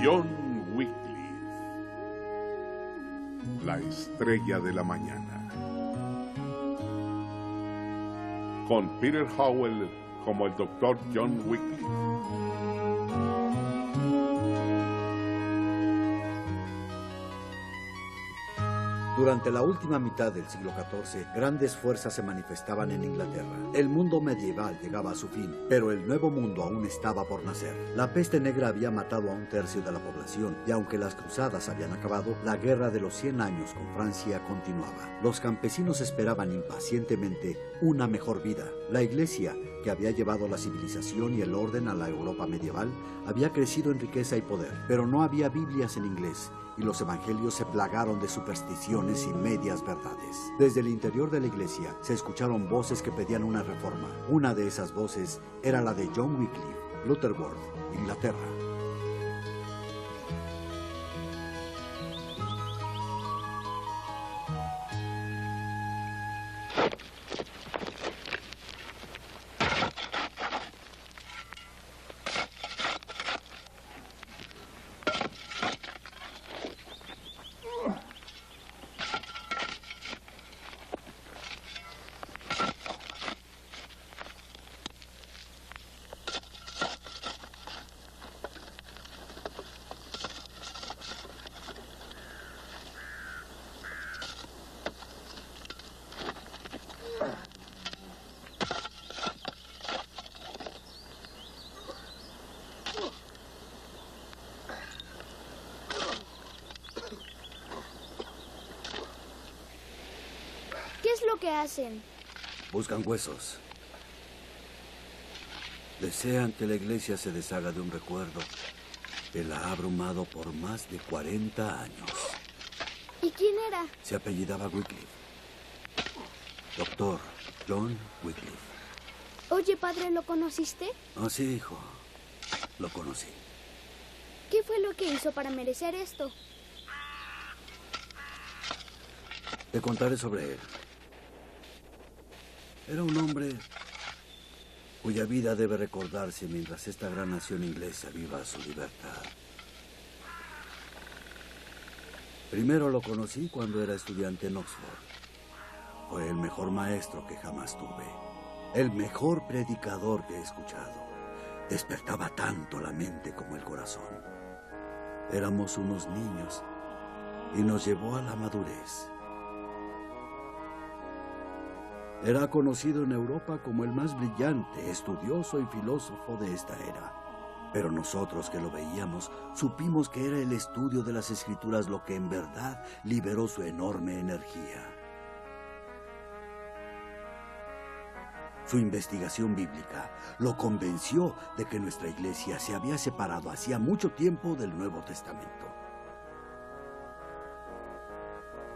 John Wycliffe, la estrella de la mañana. Con Peter Howell como el Dr. John Wycliffe. Durante la última mitad del siglo XIV, grandes fuerzas se manifestaban en Inglaterra. El mundo medieval llegaba a su fin, pero el nuevo mundo aún estaba por nacer. La peste negra había matado a 1/3 de la población, y aunque las cruzadas habían acabado, la guerra de los 100 años con Francia continuaba. Los campesinos esperaban impacientemente una mejor vida. La iglesia, que había llevado la civilización y el orden a la Europa medieval, había crecido en riqueza y poder, pero no había Biblias en inglés, y los evangelios se plagaron de supersticiones y medias verdades. Desde el interior de la iglesia se escucharon voces que pedían una reforma. Una de esas voces era la de John Wycliffe, Lutterworth, Inglaterra. ¿Qué es lo que hacen? Buscan huesos. Desean que la iglesia se deshaga de un recuerdo que la ha abrumado por más de 40 años. ¿Y quién era? Se apellidaba Wycliffe. Doctor John Wycliffe. Oye, padre, ¿lo conociste? Oh, sí, hijo. Lo conocí. ¿Qué fue lo que hizo para merecer esto? Te contaré sobre él. Era un hombre cuya vida debe recordarse mientras esta gran nación inglesa viva su libertad. Primero lo conocí cuando era estudiante en Oxford. Fue el mejor maestro que jamás tuve. El mejor predicador que he escuchado. Despertaba tanto la mente como el corazón. Éramos unos niños y nos llevó a la madurez. Era conocido en Europa como el más brillante, estudioso y filósofo de esta era. Pero nosotros que lo veíamos, supimos que era el estudio de las Escrituras lo que en verdad liberó su enorme energía. Su investigación bíblica lo convenció de que nuestra iglesia se había separado hacía mucho tiempo del Nuevo Testamento.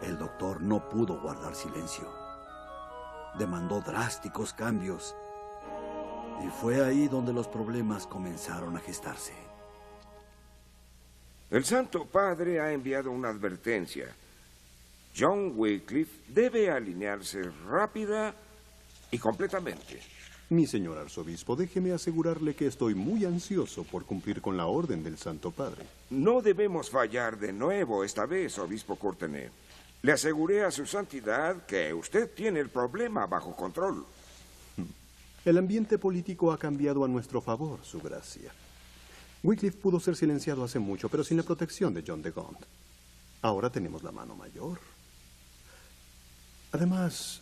El doctor no pudo guardar silencio. Demandó drásticos cambios. Y fue ahí donde los problemas comenzaron a gestarse. El Santo Padre ha enviado una advertencia. John Wycliffe debe alinearse rápida y completamente. Mi señor arzobispo, déjeme asegurarle que estoy muy ansioso por cumplir con la orden del Santo Padre. No debemos fallar de nuevo esta vez, obispo Courtenay. Le aseguré a su santidad que usted tiene el problema bajo control. El ambiente político ha cambiado a nuestro favor, su gracia. Wycliffe pudo ser silenciado hace mucho, pero sin la protección de John de Gaunt. Ahora tenemos la mano mayor. Además,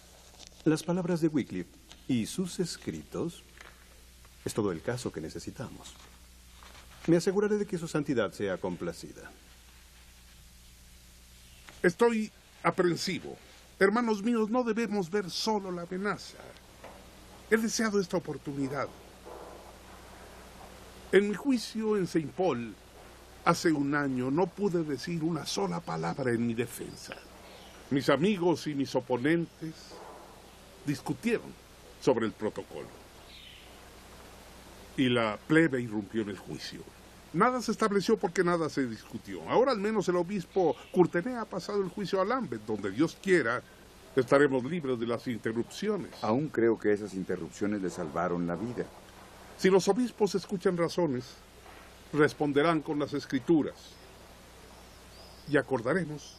las palabras de Wycliffe y sus escritos es todo el caso que necesitamos. Me aseguraré de que su santidad sea complacida. Estoy aprensivo. Hermanos míos, no debemos ver solo la amenaza. He deseado esta oportunidad. En mi juicio en St. Paul, hace un año, no pude decir una sola palabra en mi defensa. Mis amigos y mis oponentes discutieron sobre el protocolo. Y la plebe irrumpió en el juicio. Nada se estableció porque nada se discutió. Ahora al menos el obispo Courtenay ha pasado el juicio a Lambeth, donde Dios quiera estaremos libres de las interrupciones. Aún creo que esas interrupciones le salvaron la vida. Si los obispos escuchan razones, responderán con las Escrituras. Y acordaremos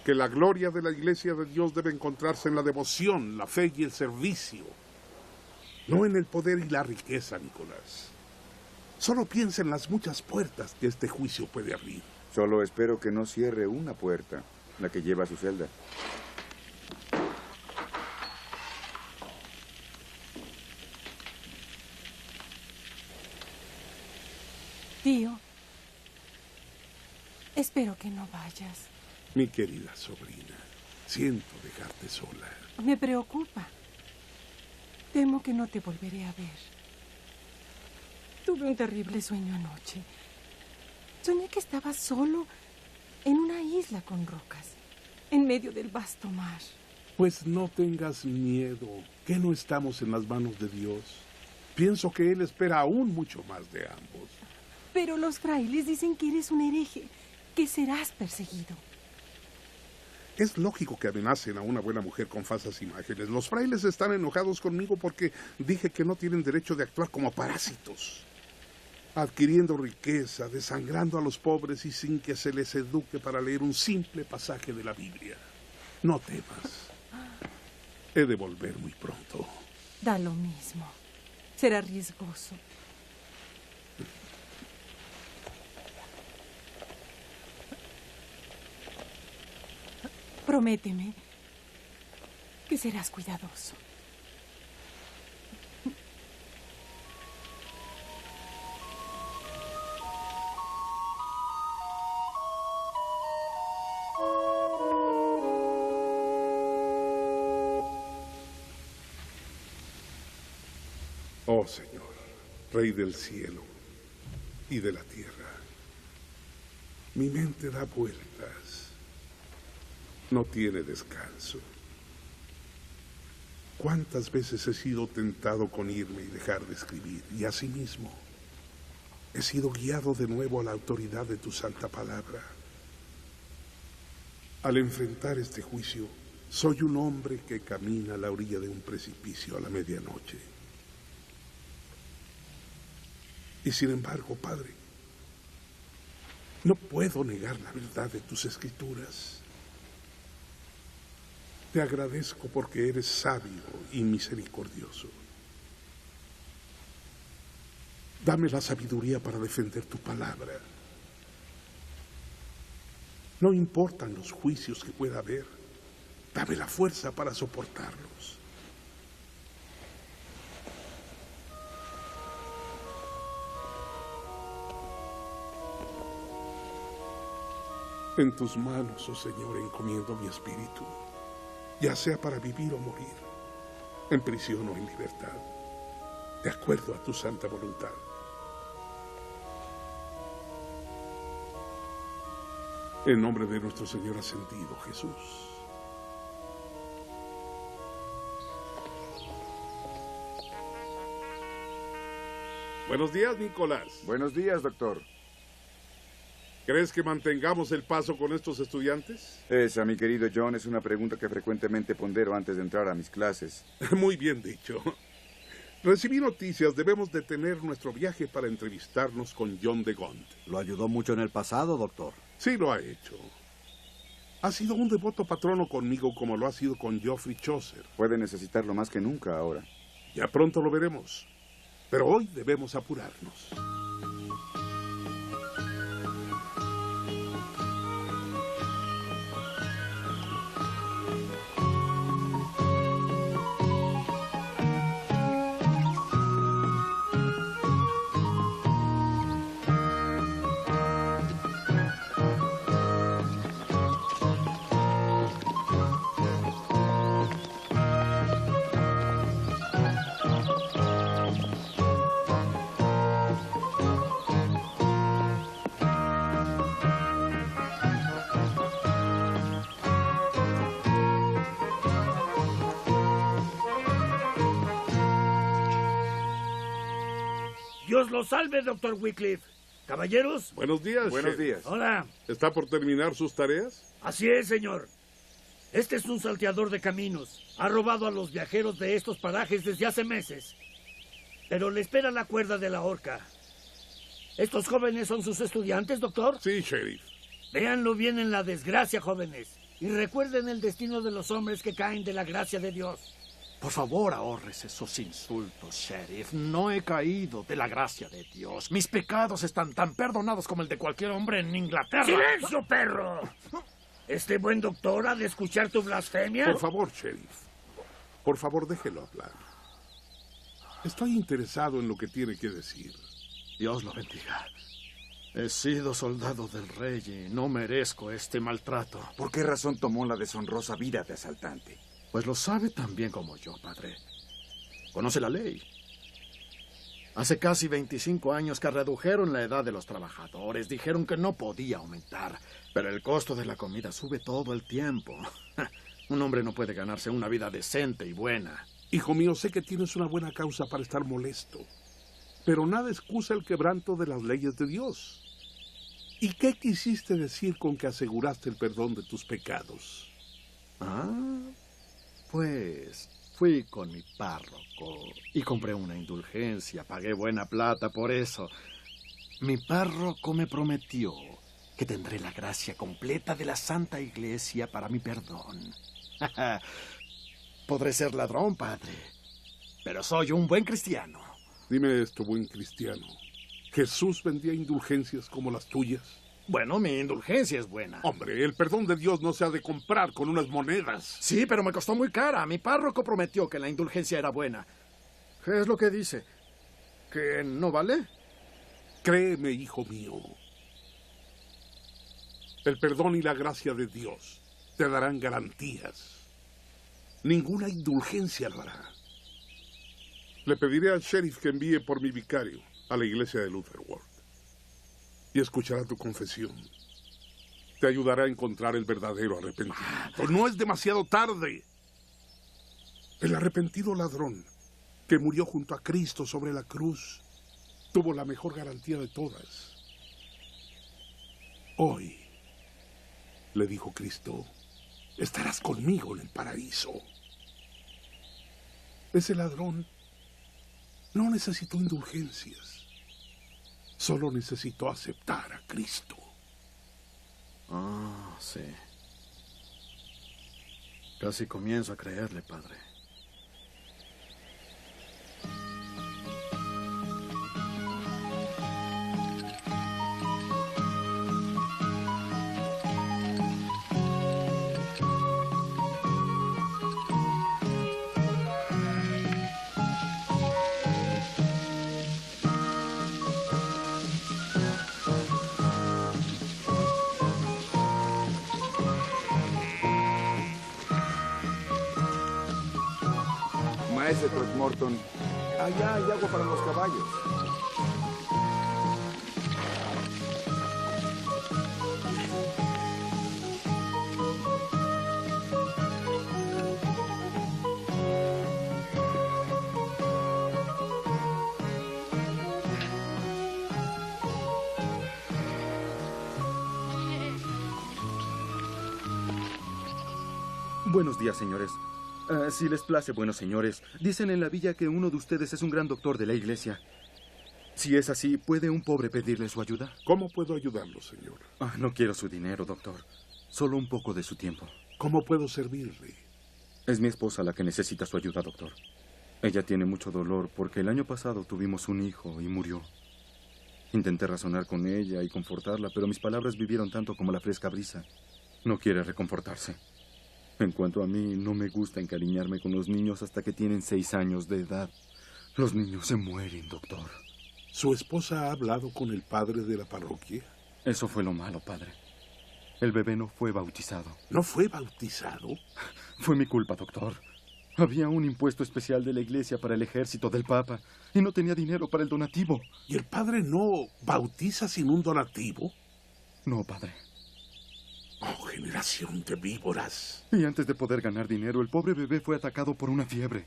que la gloria de la Iglesia de Dios debe encontrarse en la devoción, la fe y el servicio, no en el poder y la riqueza, Nicolás. Solo piensa en las muchas puertas que este juicio puede abrir. Solo espero que no cierre una puerta, la que lleva a su celda. Tío, espero que no vayas. Mi querida sobrina, siento dejarte sola. Me preocupa. Temo que no te volveré a ver. Tuve un terrible sueño anoche. Soñé que estaba solo en una isla con rocas, en medio del vasto mar. Pues no tengas miedo, que no estamos en las manos de Dios. Pienso que Él espera aún mucho más de ambos. Pero los frailes dicen que eres un hereje, que serás perseguido. Es lógico que amenacen a una buena mujer con falsas imágenes. Los frailes están enojados conmigo porque dije que no tienen derecho de actuar como parásitos, adquiriendo riqueza, desangrando a los pobres y sin que se les eduque para leer un simple pasaje de la Biblia. No temas. He de volver muy pronto. Da lo mismo. Será riesgoso. Prométeme que serás cuidadoso. Oh Señor, Rey del cielo y de la tierra, mi mente da vueltas, no tiene descanso. ¿Cuántas veces he sido tentado con irme y dejar de escribir? Y asimismo, he sido guiado de nuevo a la autoridad de tu santa palabra. Al enfrentar este juicio, soy un hombre que camina a la orilla de un precipicio a la medianoche. Y sin embargo, Padre, no puedo negar la verdad de tus escrituras. Te agradezco porque eres sabio y misericordioso. Dame la sabiduría para defender tu palabra. No importan los juicios que pueda haber. Dame la fuerza para soportarlos. En tus manos, oh Señor, encomiendo mi espíritu, ya sea para vivir o morir, en prisión o en libertad, de acuerdo a tu santa voluntad. En nombre de nuestro Señor ascendido, Jesús. Buenos días, Nicolás. Buenos días, doctor. ¿Crees que mantengamos el paso con estos estudiantes? Esa, mi querido John, es una pregunta que frecuentemente pondero antes de entrar a mis clases. Muy bien dicho. Recibí noticias. Debemos detener nuestro viaje para entrevistarnos con John de Gaunt. ¿Lo ayudó mucho en el pasado, doctor? Sí, lo ha hecho. Ha sido un devoto patrono conmigo como lo ha sido con Geoffrey Chaucer. Puede necesitarlo más que nunca ahora. Ya pronto lo veremos. Pero hoy debemos apurarnos. Dios lo salve, doctor Wycliffe. Caballeros. Buenos días. Buenos Sheriff. días. Hola. ¿Está por terminar sus tareas? Así es, señor. Este es un salteador de caminos. Ha robado a los viajeros de estos parajes desde hace meses. Pero le espera la cuerda de la horca. ¿Estos jóvenes son sus estudiantes, doctor? Sí, sheriff. Véanlo bien en la desgracia, jóvenes. Y recuerden el destino de los hombres que caen de la gracia de Dios. Por favor, ahorres esos insultos, sheriff. No he caído de la gracia de Dios. Mis pecados están tan perdonados como el de cualquier hombre en Inglaterra. ¡Silencio, perro! ¿Este buen doctor ha de escuchar tu blasfemia? Por favor, sheriff. Por favor, déjelo hablar. Estoy interesado en lo que tiene que decir. Dios lo bendiga. He sido soldado del rey y no merezco este maltrato. ¿Por qué razón tomó la deshonrosa vida de asaltante? Pues lo sabe tan bien como yo, padre. Conoce la ley. Hace casi 25 años que redujeron la edad de los trabajadores. Dijeron que no podía aumentar. Pero el costo de la comida sube todo el tiempo. Un hombre no puede ganarse una vida decente y buena. Hijo mío, sé que tienes una buena causa para estar molesto. Pero nada excusa el quebranto de las leyes de Dios. ¿Y qué quisiste decir con que aseguraste el perdón de tus pecados? Pues fui con mi párroco y compré una indulgencia. Pagué buena plata por eso. Mi párroco me prometió que tendré la gracia completa de la Santa Iglesia para mi perdón. Podré ser ladrón, padre, pero soy un buen cristiano. Dime esto, buen cristiano. ¿Jesús vendía indulgencias como las tuyas? Bueno, mi indulgencia es buena. Hombre, el perdón de Dios no se ha de comprar con unas monedas. Sí, pero me costó muy cara. Mi párroco prometió que la indulgencia era buena. ¿Qué es lo que dice? ¿Que no vale? Créeme, hijo mío. El perdón y la gracia de Dios te darán garantías. Ninguna indulgencia lo hará. Le pediré al sheriff que envíe por mi vicario a la iglesia de Lutherworth y escuchará tu confesión. Te ayudará a encontrar el verdadero arrepentimiento. No es demasiado tarde. El arrepentido ladrón que murió junto a Cristo sobre la cruz tuvo la mejor garantía de todas. Hoy, le dijo Cristo, estarás conmigo en el paraíso. Ese ladrón no necesitó indulgencias. Solo necesitó aceptar a Cristo. Ah, sí. Casi comienzo a creerle, padre. Maese Throckmorton, allá hay agua para los caballos. Buenos días, señores. Si les place, buenos señores, dicen en la villa que uno de ustedes es un gran doctor de la iglesia. Si es así, ¿puede un pobre pedirle su ayuda? ¿Cómo puedo ayudarlo, señor? No quiero su dinero, doctor. Solo un poco de su tiempo. ¿Cómo puedo servirle? Es mi esposa la que necesita su ayuda, doctor. Ella tiene mucho dolor porque el año pasado tuvimos un hijo y murió. Intenté razonar con ella y confortarla, pero mis palabras vivieron tanto como la fresca brisa. No quiere reconfortarse. En cuanto a mí, no me gusta encariñarme con los niños hasta que tienen 6 años de edad. Los niños se mueren, doctor. ¿Su esposa ha hablado con el padre de la parroquia? Eso fue lo malo, padre. El bebé no fue bautizado. ¿No fue bautizado? Fue mi culpa, doctor. Había un impuesto especial de la iglesia para el ejército del Papa y no tenía dinero para el donativo. ¿Y el padre no bautiza sin un donativo? No, padre. Oh, generación de víboras. Y antes de poder ganar dinero, el pobre bebé fue atacado por una fiebre.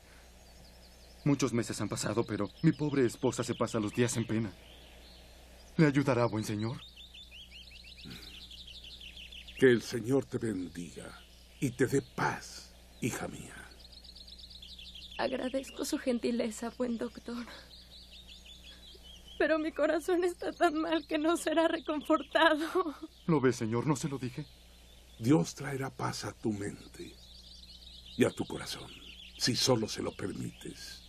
Muchos meses han pasado, pero mi pobre esposa se pasa los días en pena. ¿Le ayudará, buen señor? Que el Señor te bendiga y te dé paz, hija mía. Agradezco su gentileza, buen doctor. Pero mi corazón está tan mal que no será reconfortado. ¿Lo ves, señor? ¿No se lo dije? Dios traerá paz a tu mente y a tu corazón, si solo se lo permites.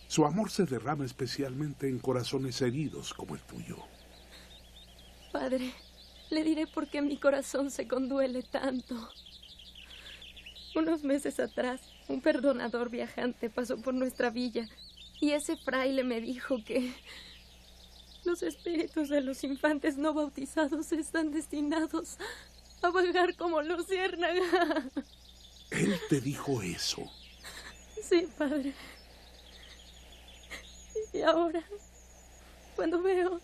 Su amor se derrama especialmente en corazones heridos como el tuyo. Padre, le diré por qué mi corazón se conduele tanto. Unos meses atrás, un perdonador viajante pasó por nuestra villa y ese fraile me dijo que los espíritus de los infantes no bautizados están destinados a vagar como luciérnagas. ¿Él te dijo eso? Sí, padre. Y ahora, cuando veo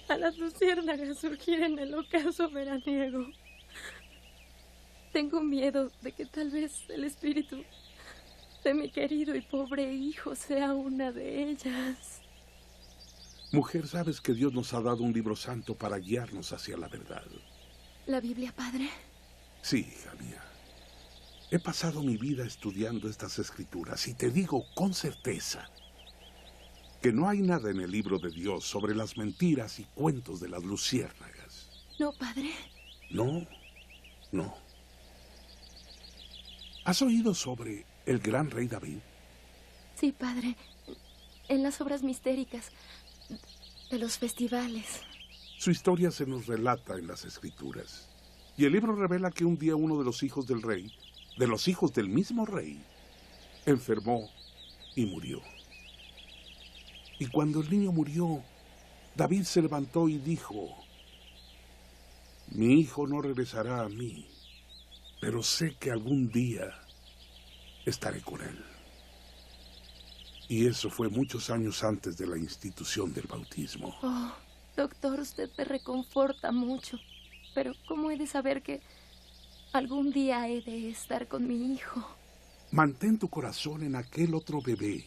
a las luciérnagas surgir en el ocaso veraniego, tengo miedo de que tal vez el espíritu de mi querido y pobre hijo sea una de ellas. Mujer, sabes que Dios nos ha dado un libro santo para guiarnos hacia la verdad. ¿La Biblia, padre? Sí, hija mía. He pasado mi vida estudiando estas escrituras y te digo con certeza que no hay nada en el libro de Dios sobre las mentiras y cuentos de las luciérnagas. No, padre. No, no. ¿Has oído sobre el gran rey David? Sí, padre. En las obras mistéricas de los festivales. Su historia se nos relata en las escrituras. Y el libro revela que un día uno de los hijos del rey, de los hijos del mismo rey, enfermó y murió. Y cuando el niño murió, David se levantó y dijo: mi hijo no regresará a mí, pero sé que algún día estaré con él. Y eso fue muchos años antes de la institución del bautismo. Oh, doctor, usted me reconforta mucho. Pero ¿cómo he de saber que algún día he de estar con mi hijo? Mantén tu corazón en aquel otro bebé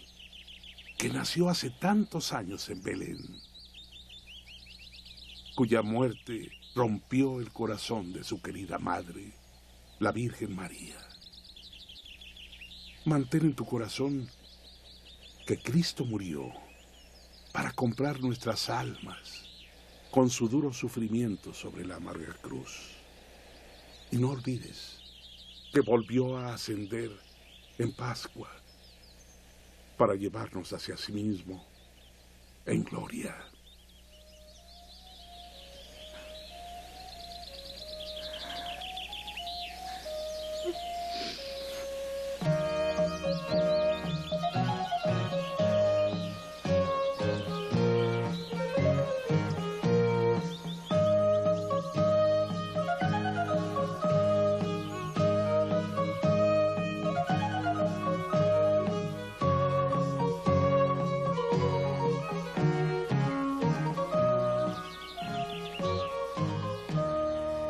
que nació hace tantos años en Belén, cuya muerte rompió el corazón de su querida madre, la Virgen María. Mantén en tu corazón que Cristo murió para comprar nuestras almas con su duro sufrimiento sobre la amarga cruz. Y no olvides que volvió a ascender en Pascua para llevarnos hacia sí mismo en gloria.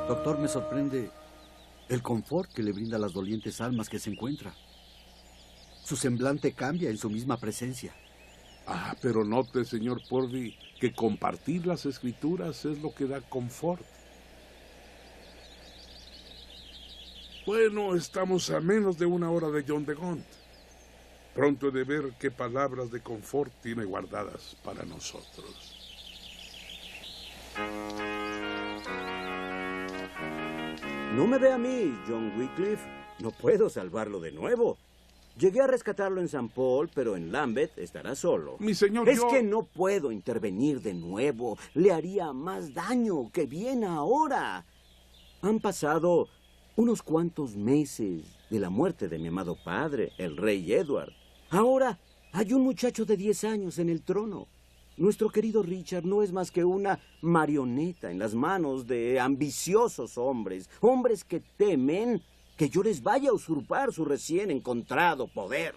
Doctor, me sorprende el confort que le brinda a las dolientes almas que se encuentra. Su semblante cambia en su misma presencia. Ah, pero note, señor Porby, que compartir las escrituras es lo que da confort. Bueno, estamos a menos de una hora de John de Gaunt. Pronto he de ver qué palabras de confort tiene guardadas para nosotros. No me ve a mí, John Wycliffe. No puedo salvarlo de nuevo. Llegué a rescatarlo en St. Paul, pero en Lambeth estará solo. Mi señor, Es que no puedo intervenir de nuevo. Le haría más daño que bien ahora. Han pasado unos cuantos meses de la muerte de mi amado padre, el rey Edward. Ahora hay un muchacho de 10 años en el trono. Nuestro querido Richard no es más que una marioneta en las manos de ambiciosos hombres, hombres que temen que yo les vaya a usurpar su recién encontrado poder.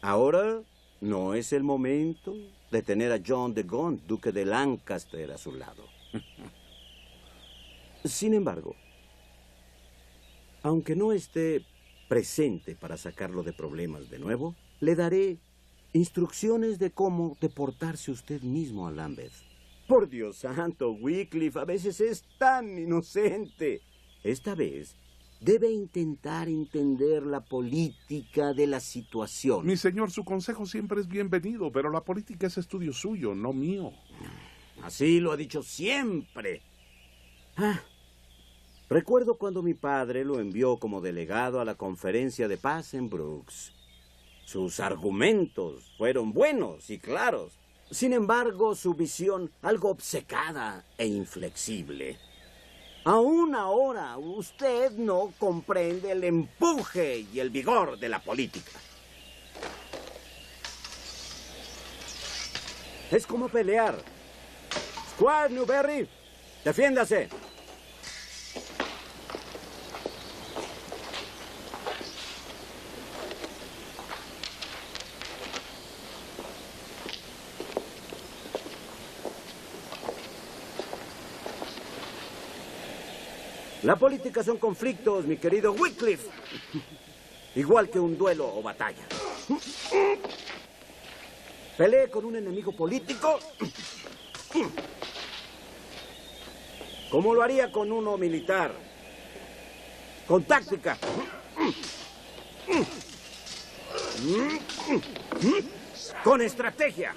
Ahora no es el momento de tener a John de Gaunt, duque de Lancaster, a su lado. Sin embargo, aunque no esté presente para sacarlo de problemas de nuevo, le daré instrucciones de cómo deportarse usted mismo a Lambeth. Por Dios santo, Wycliffe, a veces es tan inocente. Esta vez Debe intentar entender la política de la situación. Mi señor, su consejo siempre es bienvenido, pero la política es estudio suyo, no mío. Así lo ha dicho siempre. Recuerdo cuando mi padre lo envió como delegado a la conferencia de paz en Brooks. Sus argumentos fueron buenos y claros. Sin embargo, su visión algo obcecada e inflexible. Aún ahora, usted no comprende el empuje y el vigor de la política. Es como pelear. Squire Newberry, defiéndase. La política son conflictos, mi querido Wycliffe. Igual que un duelo o batalla. Pelee con un enemigo político como lo haría con uno militar. Con táctica. Con estrategia.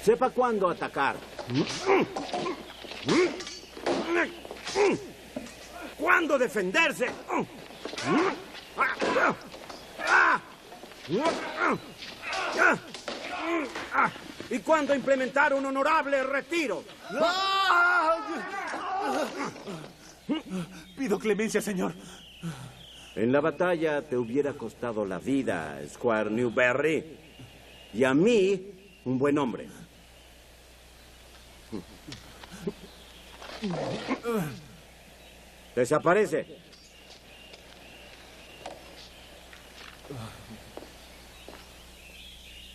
Sepa cuándo atacar. ¿Cuándo defenderse? ¿Y cuándo implementar un honorable retiro? Pido clemencia, señor. En la batalla te hubiera costado la vida, Squire Newberry. Y a mí, un buen hombre. Desaparece.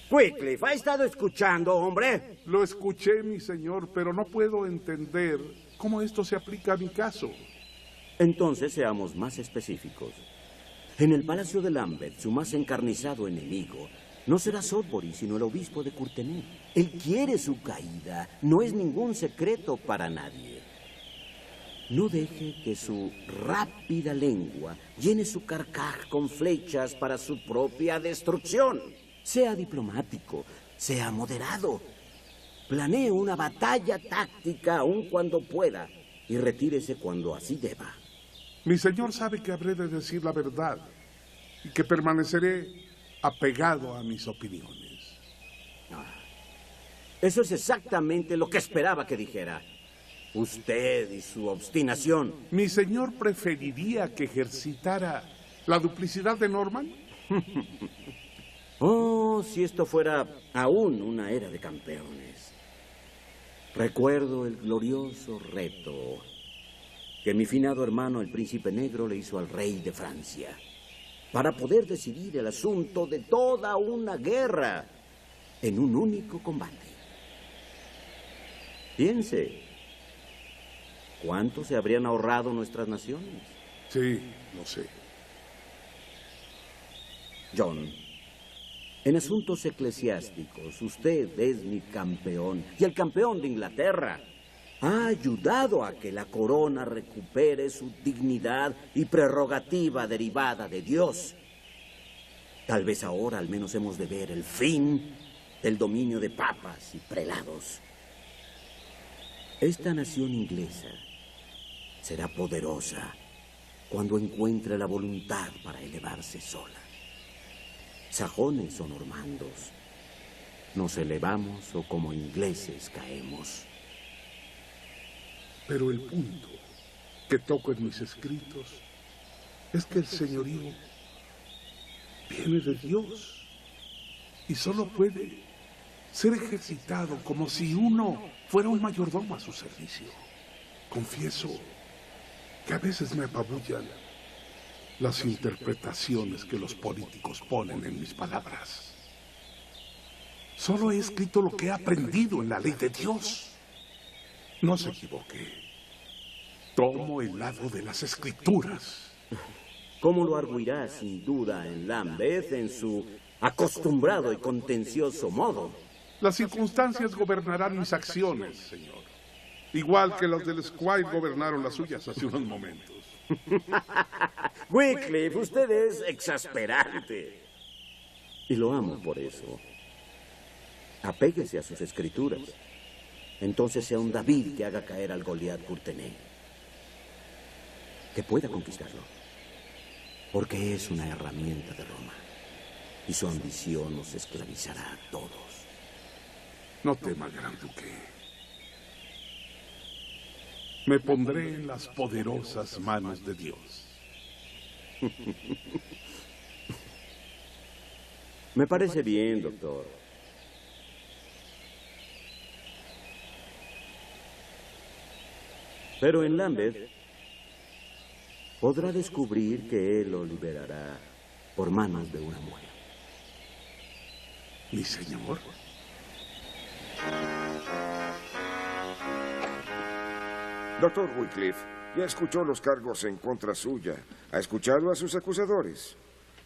Wycliffe, ¿ha estado escuchando, hombre? Lo escuché, mi señor, pero no puedo entender cómo esto se aplica a mi caso. Entonces seamos más específicos. En el Palacio de Lambeth, su más encarnizado enemigo no será Sudbury, sino el obispo de Courtenay. Él quiere su caída. No es ningún secreto para nadie. No deje que su rápida lengua llene su carcaj con flechas para su propia destrucción. Sea diplomático, sea moderado. Planee una batalla táctica aun cuando pueda y retírese cuando así deba. Mi señor sabe que habré de decir la verdad y que permaneceré apegado a mis opiniones. Eso es exactamente lo que esperaba que dijera. Usted y su obstinación. ¿Mi señor preferiría que ejercitara la duplicidad de Norman? Oh, si esto fuera aún una era de campeones. Recuerdo el glorioso reto que mi finado hermano, el príncipe negro, le hizo al rey de Francia para poder decidir el asunto de toda una guerra en un único combate. Piense, ¿cuánto se habrían ahorrado nuestras naciones? Sí, lo sé. John, en asuntos eclesiásticos, usted es mi campeón y el campeón de Inglaterra. Ha ayudado a que la corona recupere su dignidad y prerrogativa derivada de Dios. Tal vez ahora al menos hemos de ver el fin del dominio de papas y prelados. Esta nación inglesa será poderosa cuando encuentre la voluntad para elevarse sola. Sajones o normandos, nos elevamos o como ingleses caemos. Pero el punto que toco en mis escritos es que el señorío viene de Dios y solo puede ser ejercitado como si uno fuera un mayordomo a su servicio. Confieso que a veces me apabullan las interpretaciones que los políticos ponen en mis palabras. Solo he escrito lo que he aprendido en la ley de Dios. No se equivoque. Tomo el lado de las escrituras. ¿Cómo lo arguirá sin duda en Lambeth, en su acostumbrado y contencioso modo. Las circunstancias gobernarán mis acciones, señor. Igual que los del Squire gobernaron las suyas hace unos momentos. Wycliffe, usted es exasperante. Y lo amo por eso. Apéguese a sus escrituras. Entonces sea un David que haga caer al Goliat Courtenay. Que pueda conquistarlo. Porque es una herramienta de Roma. Y su ambición nos esclavizará a todos. No tema, Gran Duque. Me pondré en las poderosas manos de Dios. Me parece bien, doctor. Pero en Lambeth podrá descubrir que él lo liberará por manos de una mujer. ¿Mi señor? Doctor Wycliffe, ya escuchó los cargos en contra suya. Ha escuchado a sus acusadores.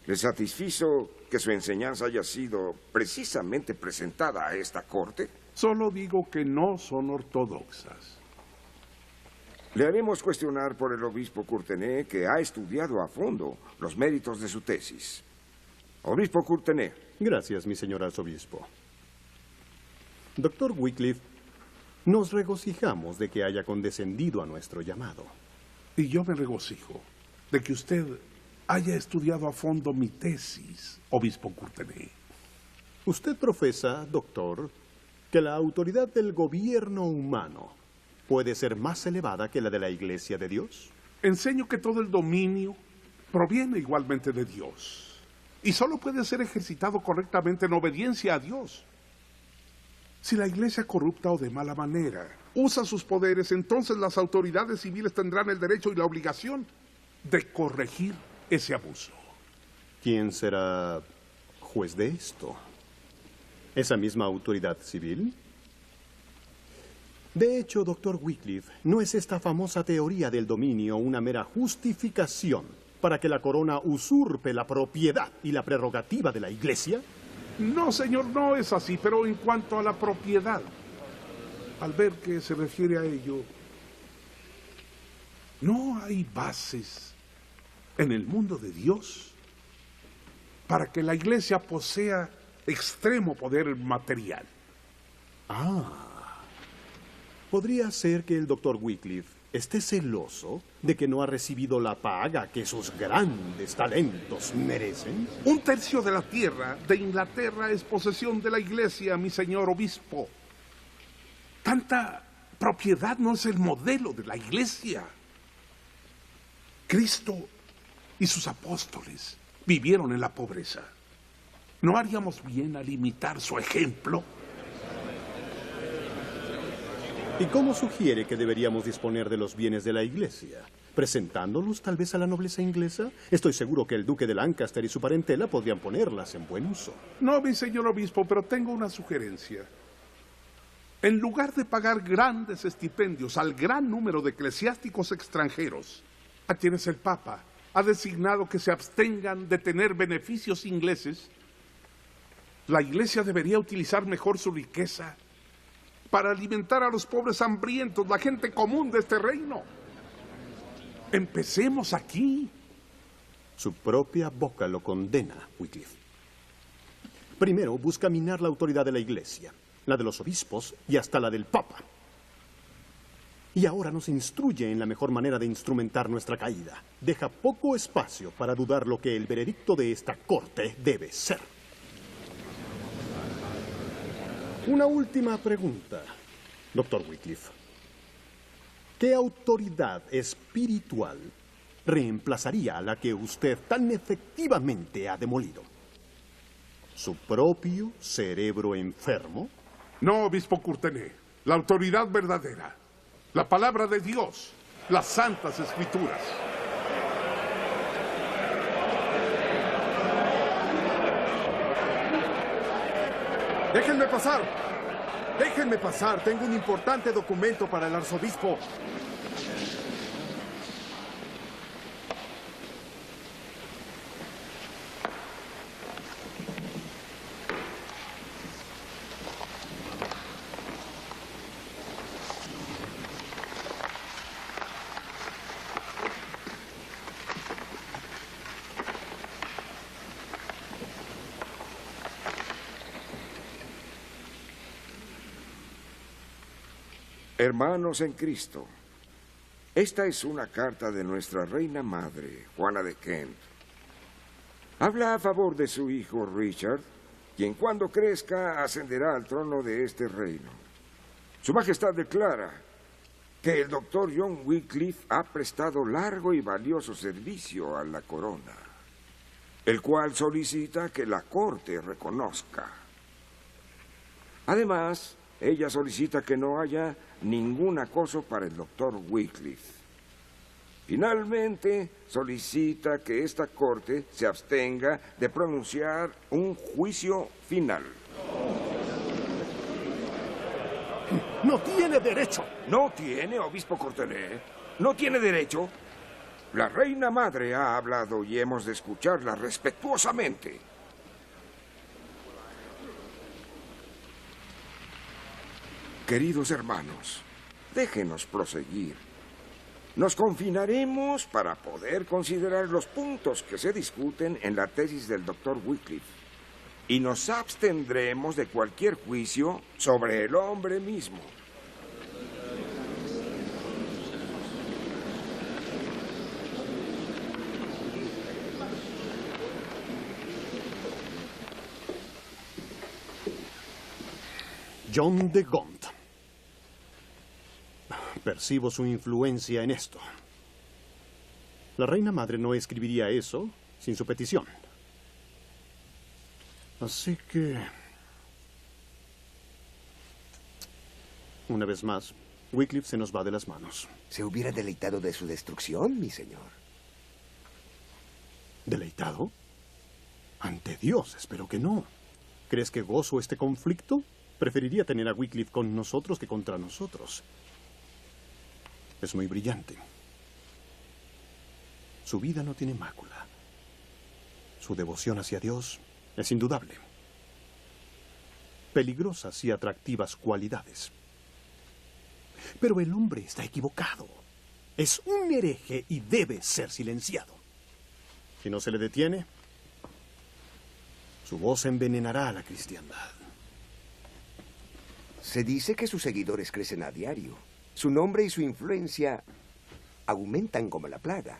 ¿Le satisfizo que su enseñanza haya sido precisamente presentada a esta corte? Solo digo que no son ortodoxas. Le haremos cuestionar por el obispo Courtenay, que ha estudiado a fondo los méritos de su tesis. Obispo Courtenay. Gracias, mi señor arzobispo. Doctor Wycliffe, nos regocijamos de que haya condescendido a nuestro llamado. Y yo me regocijo de que usted haya estudiado a fondo mi tesis, obispo Courtenay. Usted profesa, doctor, que la autoridad del gobierno humano puede ser más elevada que la de la Iglesia de Dios. Enseño que todo el dominio proviene igualmente de Dios y solo puede ser ejercitado correctamente en obediencia a Dios. Si la Iglesia corrupta o de mala manera usa sus poderes, entonces las autoridades civiles tendrán el derecho y la obligación de corregir ese abuso. ¿Quién será juez de esto? ¿Esa misma autoridad civil? De hecho, doctor Wycliffe, ¿no es esta famosa teoría del dominio una mera justificación para que la corona usurpe la propiedad y la prerrogativa de la Iglesia? No, señor, no es así, pero en cuanto a la propiedad, al ver que se refiere a ello, no hay bases en el mundo de Dios para que la Iglesia posea extremo poder material. ¿Podría ser que el doctor Wycliffe esté celoso de que no ha recibido la paga que sus grandes talentos merecen? 1/3 de la tierra de Inglaterra es posesión de la Iglesia, mi señor obispo. Tanta propiedad no es el modelo de la Iglesia. Cristo y sus apóstoles vivieron en la pobreza. ¿No haríamos bien al imitar su ejemplo? ¿Y cómo sugiere que deberíamos disponer de los bienes de la Iglesia? ¿Presentándolos tal vez a la nobleza inglesa? Estoy seguro que el duque de Lancaster y su parentela podrían ponerlas en buen uso. No, mi señor obispo, pero tengo una sugerencia. En lugar de pagar grandes estipendios al gran número de eclesiásticos extranjeros, a quienes el Papa ha designado que se abstengan de tener beneficios ingleses, la Iglesia debería utilizar mejor su riqueza para alimentar a los pobres hambrientos, la gente común de este reino. Empecemos aquí. Su propia boca lo condena, Wycliffe. Primero busca minar la autoridad de la Iglesia, la de los obispos y hasta la del Papa. Y ahora nos instruye en la mejor manera de instrumentar nuestra caída. Deja poco espacio para dudar lo que el veredicto de esta corte debe ser. Una última pregunta, doctor Wycliffe. ¿Qué autoridad espiritual reemplazaría a la que usted tan efectivamente ha demolido? ¿Su propio cerebro enfermo? No, obispo Courtenay. La autoridad verdadera, la palabra de Dios, las santas escrituras. ¡Déjenme pasar! ¡Déjenme pasar! Tengo un importante documento para el arzobispo. Hermanos en Cristo, esta es una carta de nuestra reina madre, Juana de Kent. Habla a favor de su hijo Richard, quien cuando crezca ascenderá al trono de este reino. Su Majestad declara que el doctor John Wycliffe ha prestado largo y valioso servicio a la corona, el cual solicita que la corte reconozca. Además, ella solicita que no haya ningún acoso para el doctor Wycliffe. Finalmente, solicita que esta corte se abstenga de pronunciar un juicio final. ¡No tiene derecho! ¿No tiene, obispo Courtenay? ¿No tiene derecho? La reina madre ha hablado y hemos de escucharla respetuosamente. Queridos hermanos, déjenos proseguir. Nos confinaremos para poder considerar los puntos que se discuten en la tesis del doctor Wycliffe y nos abstendremos de cualquier juicio sobre el hombre mismo. John de Gaunt. Percibo su influencia en esto. La reina madre no escribiría eso sin su petición. Así que... una vez más, Wycliffe se nos va de las manos. ¿Se hubiera deleitado de su destrucción, mi señor? ¿Deleitado? Ante Dios, espero que no. ¿Crees que gozo este conflicto? Preferiría tener a Wycliffe con nosotros que contra nosotros. Es muy brillante. Su vida no tiene mácula. Su devoción hacia Dios es indudable. Peligrosas y atractivas cualidades. Pero el hombre está equivocado. Es un hereje y debe ser silenciado. Si no se le detiene, su voz envenenará a la cristiandad. Se dice que sus seguidores crecen a diario. Su nombre y su influencia aumentan como la plaga.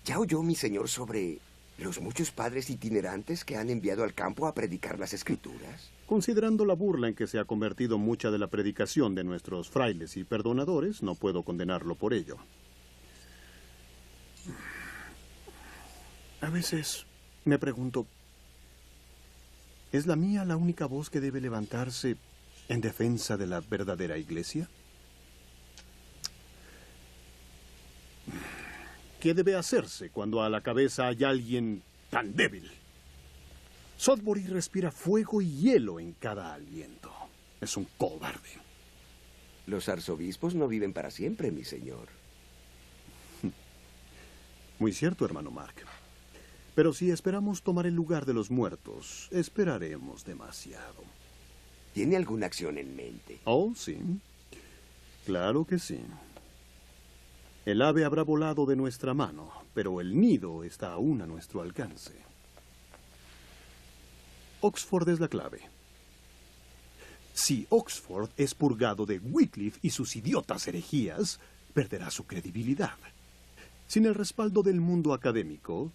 ¿Ya oyó mi señor sobre los muchos padres itinerantes que han enviado al campo a predicar las Escrituras? Considerando la burla en que se ha convertido mucha de la predicación de nuestros frailes y perdonadores, no puedo condenarlo por ello. A veces me pregunto, ¿es la mía la única voz que debe levantarse en defensa de la verdadera iglesia? ¿Qué debe hacerse cuando a la cabeza hay alguien tan débil? Sudbury respira fuego y hielo en cada aliento. Es un cobarde. Los arzobispos no viven para siempre, mi señor. Muy cierto, hermano Mark. Pero si esperamos tomar el lugar de los muertos, esperaremos demasiado. ¿Tiene alguna acción en mente? Oh, sí. Claro que sí. El ave habrá volado de nuestra mano, pero el nido está aún a nuestro alcance. Oxford es la clave. Si Oxford es purgado de Wycliffe y sus idiotas herejías, perderá su credibilidad. Sin el respaldo del mundo académico,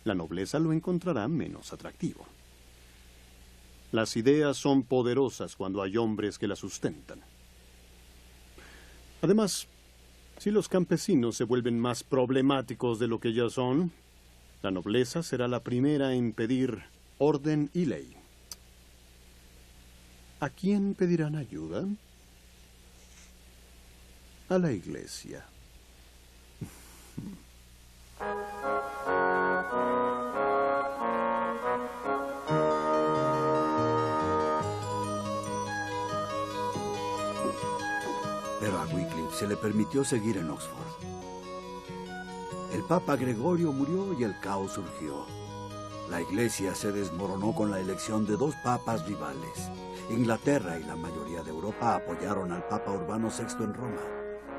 la nobleza lo encontrará menos atractivo. Las ideas son poderosas cuando hay hombres que las sustentan. Además, si los campesinos se vuelven más problemáticos de lo que ya son, la nobleza será la primera en pedir orden y ley. ¿A quién pedirán ayuda? A la iglesia. Pero a Wycliffe se le permitió seguir en Oxford. El Papa Gregorio murió y el caos surgió. La Iglesia se desmoronó con la elección de dos papas rivales. Inglaterra y la mayoría de Europa apoyaron al Papa Urbano VI en Roma.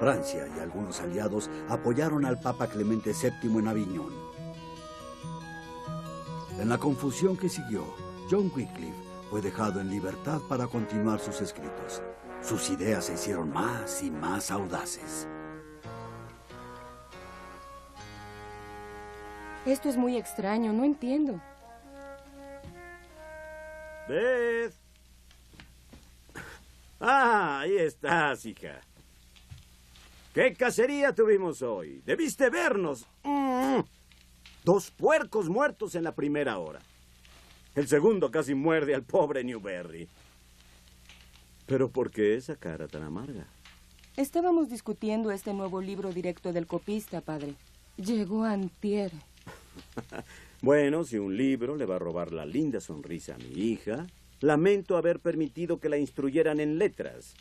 Francia y algunos aliados apoyaron al Papa Clemente VII en Aviñón. En la confusión que siguió, John Wycliffe fue dejado en libertad para continuar sus escritos. Sus ideas se hicieron más y más audaces. Esto es muy extraño, no entiendo. Beth. Ah, ahí estás, hija. ¿Qué cacería tuvimos hoy? Debiste vernos. 2 puercos muertos en la primera hora. El segundo casi muerde al pobre Newberry. ¿Pero por qué esa cara tan amarga? Estábamos discutiendo este nuevo libro directo del copista, padre. Llegó antier. Bueno, si un libro le va a robar la linda sonrisa a mi hija, lamento haber permitido que la instruyeran en letras.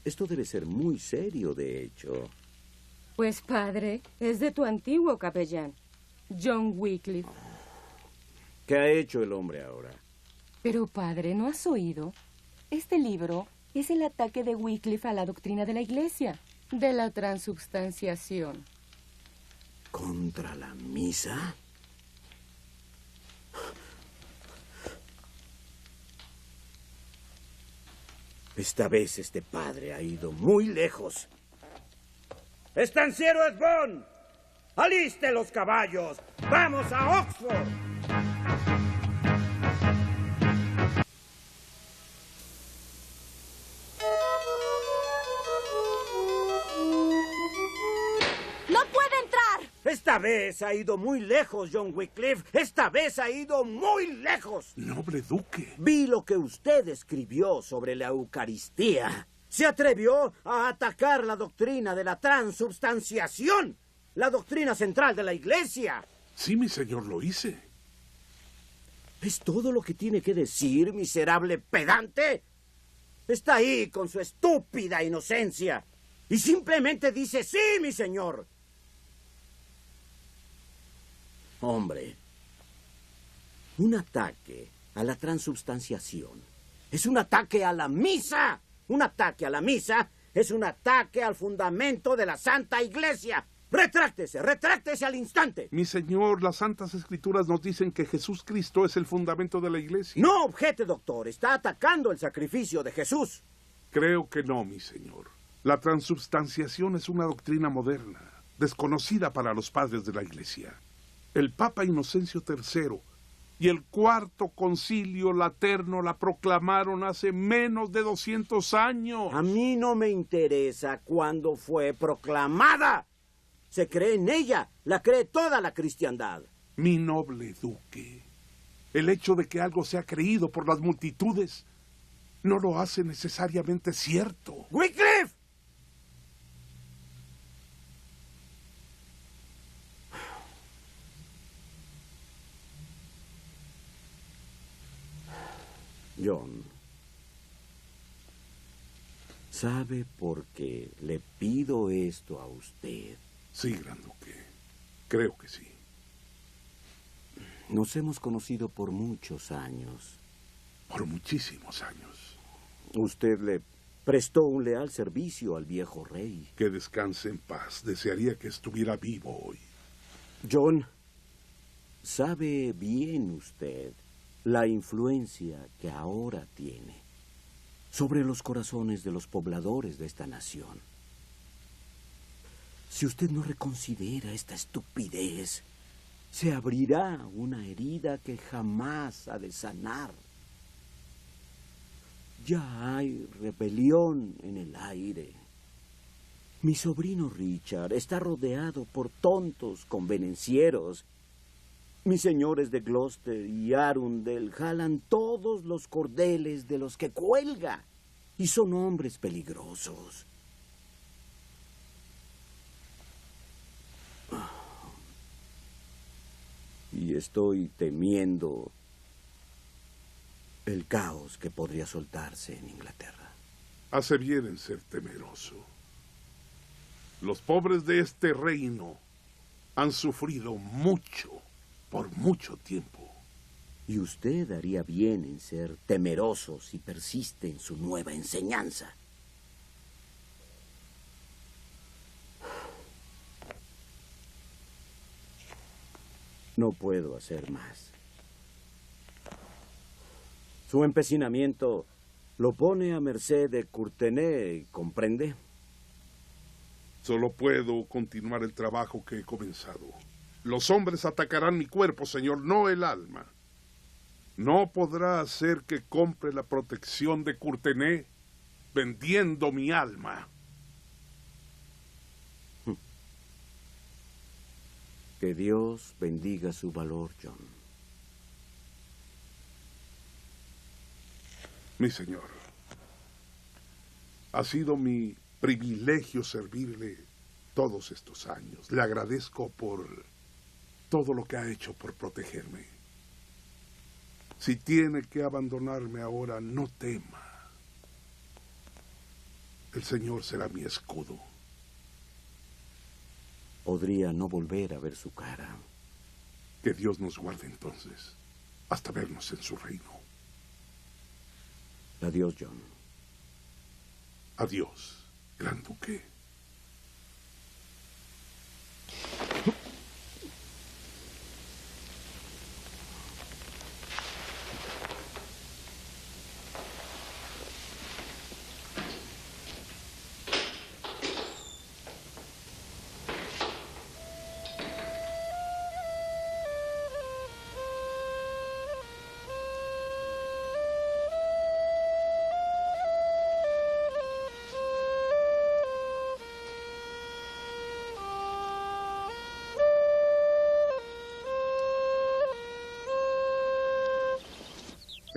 Esto debe ser muy serio, de hecho. Pues, padre, es de tu antiguo capellán, John Wycliffe. ¿Qué ha hecho el hombre ahora? Pero, padre, ¿no has oído? Este libro es el ataque de Wycliffe a la doctrina de la Iglesia, de la transubstanciación. ¿Contra la misa? Esta vez este padre ha ido muy lejos. ¡Estanciero Esbón! ¡Aliste los caballos! ¡Vamos a Oxford! ¡No puede entrar! Esta vez ha ido muy lejos, John Wycliffe. Esta vez ha ido muy lejos. Noble duque. Vi lo que usted escribió sobre la Eucaristía. Se atrevió a atacar la doctrina de la transubstanciación, la doctrina central de la Iglesia. Sí, mi señor, lo hice. ¿Es todo lo que tiene que decir, miserable pedante? Está ahí con su estúpida inocencia y simplemente dice sí, mi señor. Hombre, un ataque a la transubstanciación es un ataque a la misa. Un ataque a la misa es un ataque al fundamento de la Santa Iglesia. ¡Retráctese! ¡Retráctese al instante! Mi señor, las Santas Escrituras nos dicen que Jesús Cristo es el fundamento de la Iglesia. No objete, doctor. Está atacando el sacrificio de Jesús. Creo que no, mi señor. La transubstanciación es una doctrina moderna, desconocida para los padres de la Iglesia. El Papa Inocencio III y el Cuarto Concilio Laterno la proclamaron hace menos de 200 años. A mí no me interesa cuándo fue proclamada. Se cree en ella, la cree toda la cristiandad. Mi noble duque, el hecho de que algo sea creído por las multitudes no lo hace necesariamente cierto. ¡Wycliffe! John, ¿sabe por qué le pido esto a usted? Sí, gran duque. Creo que sí. Nos hemos conocido por muchos años. Por muchísimos años. Usted le prestó un leal servicio al viejo rey. Que descanse en paz. Desearía que estuviera vivo hoy. John, ¿sabe bien usted la influencia que ahora tiene sobre los corazones de los pobladores de esta nación? Si usted no reconsidera esta estupidez, se abrirá una herida que jamás ha de sanar. Ya hay rebelión en el aire. Mi sobrino Richard está rodeado por tontos convenencieros. Mis señores de Gloucester y Arundel jalan todos los cordeles de los que cuelga y son hombres peligrosos. Y estoy temiendo el caos que podría soltarse en Inglaterra. Hace bien en ser temeroso. Los pobres de este reino han sufrido mucho por mucho tiempo. Y usted haría bien en ser temeroso si persiste en su nueva enseñanza. No puedo hacer más. Su empecinamiento Lo pone a merced de Courtenay, ¿comprende? Solo puedo continuar el trabajo que he comenzado. Los hombres atacarán mi cuerpo, señor, no el alma. No podrá hacer que compre la protección de Courtenay vendiendo mi alma. Que Dios bendiga su valor, John. Mi señor, ha sido mi privilegio servirle todos estos años. Le agradezco por todo lo que ha hecho por protegerme. Si tiene que abandonarme ahora, no tema. El Señor será mi escudo. Podría no volver a ver su cara. Que Dios nos guarde entonces, hasta vernos en su reino. Adiós, John. Adiós, Gran Duque.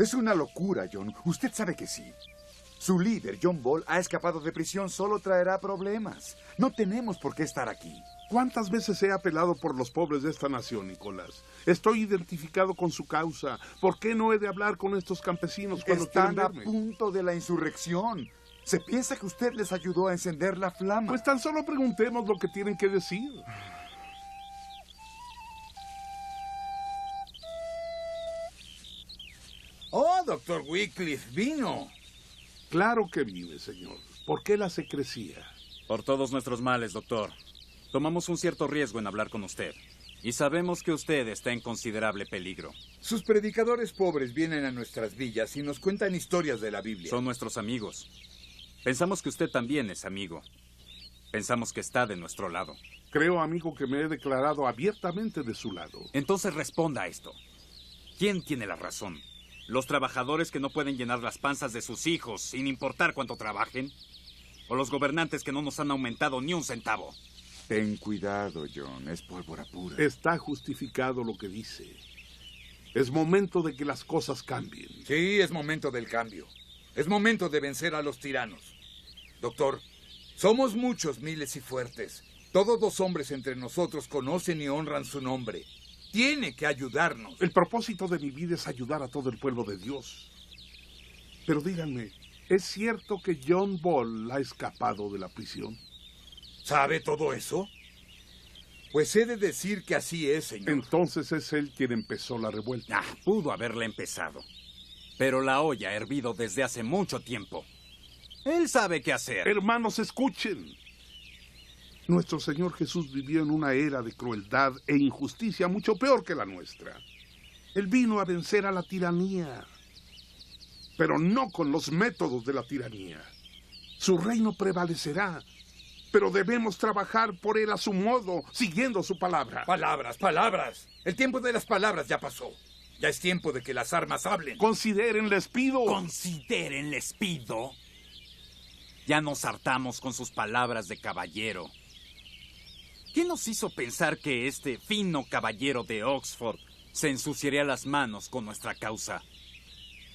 Es una locura, John. Usted sabe que sí. Su líder, John Ball, ha escapado de prisión. Solo traerá problemas. No tenemos por qué estar aquí. ¿Cuántas veces he apelado por los pobres de esta nación, Nicolás? Estoy identificado con su causa. ¿Por qué no he de hablar con estos campesinos cuando Están quieren a verme? punto de la insurrección. Se piensa que usted les ayudó a encender la flama. Pues tan solo preguntemos lo que tienen que decir. Oh, doctor Wycliffe, vino. Claro que vive, señor. ¿Por qué la secrecía? Por todos nuestros males, doctor. Tomamos un cierto riesgo en hablar con usted. Y sabemos que usted está en considerable peligro. Sus predicadores pobres vienen a nuestras villas y nos cuentan historias de la Biblia. Son nuestros amigos. Pensamos que usted también es amigo. Pensamos que está de nuestro lado. Creo, amigo, que me he declarado abiertamente de su lado. Entonces responda a esto. ¿Quién tiene la razón? ¿Los trabajadores que no pueden llenar las panzas de sus hijos sin importar cuánto trabajen? ¿O los gobernantes que no nos han aumentado ni un centavo? Ten cuidado, John. Es pólvora pura. Está justificado lo que dice. Es momento de que las cosas cambien. Sí, es momento del cambio. Es momento de vencer a los tiranos. Doctor, somos muchos, miles y fuertes. Todos los hombres entre nosotros conocen y honran su nombre. Tiene que ayudarnos. El propósito de mi vida es ayudar a todo el pueblo de Dios. Pero díganme, ¿es cierto que John Ball ha escapado de la prisión? ¿Sabe todo eso? Pues he de decir que así es, señor. Entonces es él quien empezó la revuelta. Pudo haberla empezado. Pero la olla ha hervido desde hace mucho tiempo. Él sabe qué hacer. Hermanos, escuchen. Nuestro Señor Jesús vivió en una era de crueldad e injusticia mucho peor que la nuestra. Él vino a vencer a la tiranía, pero no con los métodos de la tiranía. Su reino prevalecerá, pero debemos trabajar por él a su modo, siguiendo su palabra. Palabras, palabras. El tiempo de las palabras ya pasó. Ya es tiempo de que las armas hablen. Consideren, les pido. Consideren, les pido. Ya nos hartamos con sus palabras de caballero. ¿Qué nos hizo pensar que este fino caballero de Oxford se ensuciaría las manos con nuestra causa?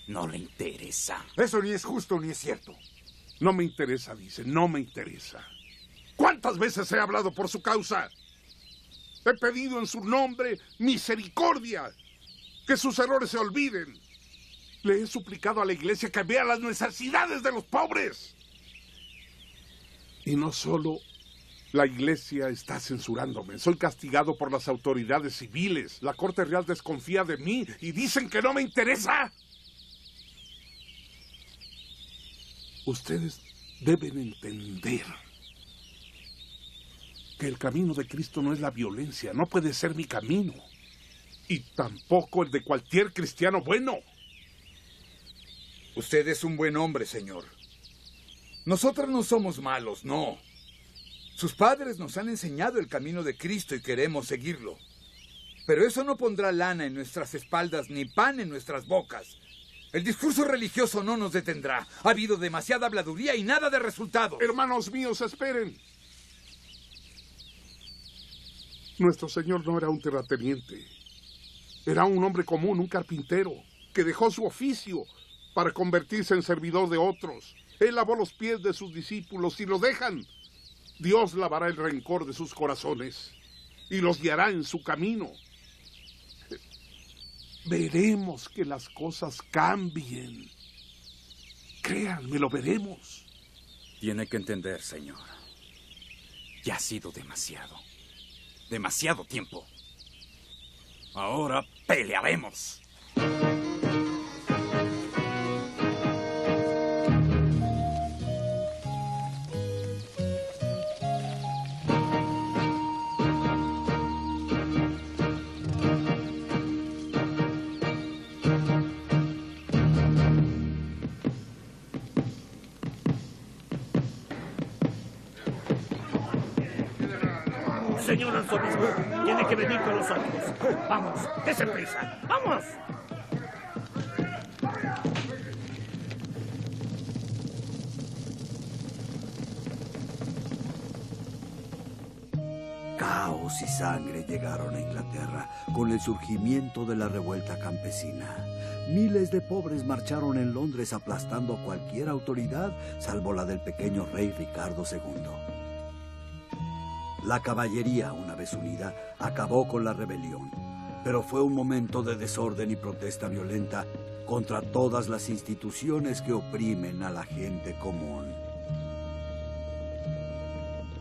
No le interesa. Eso ni es justo ni es cierto. No me interesa, dice, no me interesa. ¿Cuántas veces he hablado por su causa? He pedido en su nombre misericordia, que sus errores se olviden. Le he suplicado a la iglesia que vea las necesidades de los pobres. Y no solo la iglesia está censurándome. Soy castigado por las autoridades civiles. La Corte Real desconfía de mí y dicen que no me interesa. Ustedes deben entender que el camino de Cristo no es la violencia. No puede ser mi camino. Y tampoco el de cualquier cristiano bueno. Usted es un buen hombre, señor. Nosotros no somos malos, no. Sus padres nos han enseñado el camino de Cristo y queremos seguirlo. Pero eso no pondrá lana en nuestras espaldas ni pan en nuestras bocas. El discurso religioso no nos detendrá. Ha habido demasiada habladuría y nada de resultado. Hermanos míos, esperen. Nuestro Señor no era un terrateniente. Era un hombre común, un carpintero, que dejó su oficio para convertirse en servidor de otros. Él lavó los pies de sus discípulos. Si lo dejan, Dios lavará el rencor de sus corazones y los guiará en su camino. Veremos que las cosas cambien. Créanme, lo veremos. Tiene que entender, señor. Ya ha sido demasiado. Demasiado tiempo. Ahora pelearemos. Señor arzobispo, tiene que venir con nosotros. Vamos, dése prisa. ¡Vamos! Caos y sangre llegaron a Inglaterra con el surgimiento de la revuelta campesina. Miles de pobres marcharon en Londres aplastando cualquier autoridad, salvo la del pequeño rey Ricardo II. La caballería, una vez unida, acabó con la rebelión, pero fue un momento de desorden y protesta violenta contra todas las instituciones que oprimen a la gente común.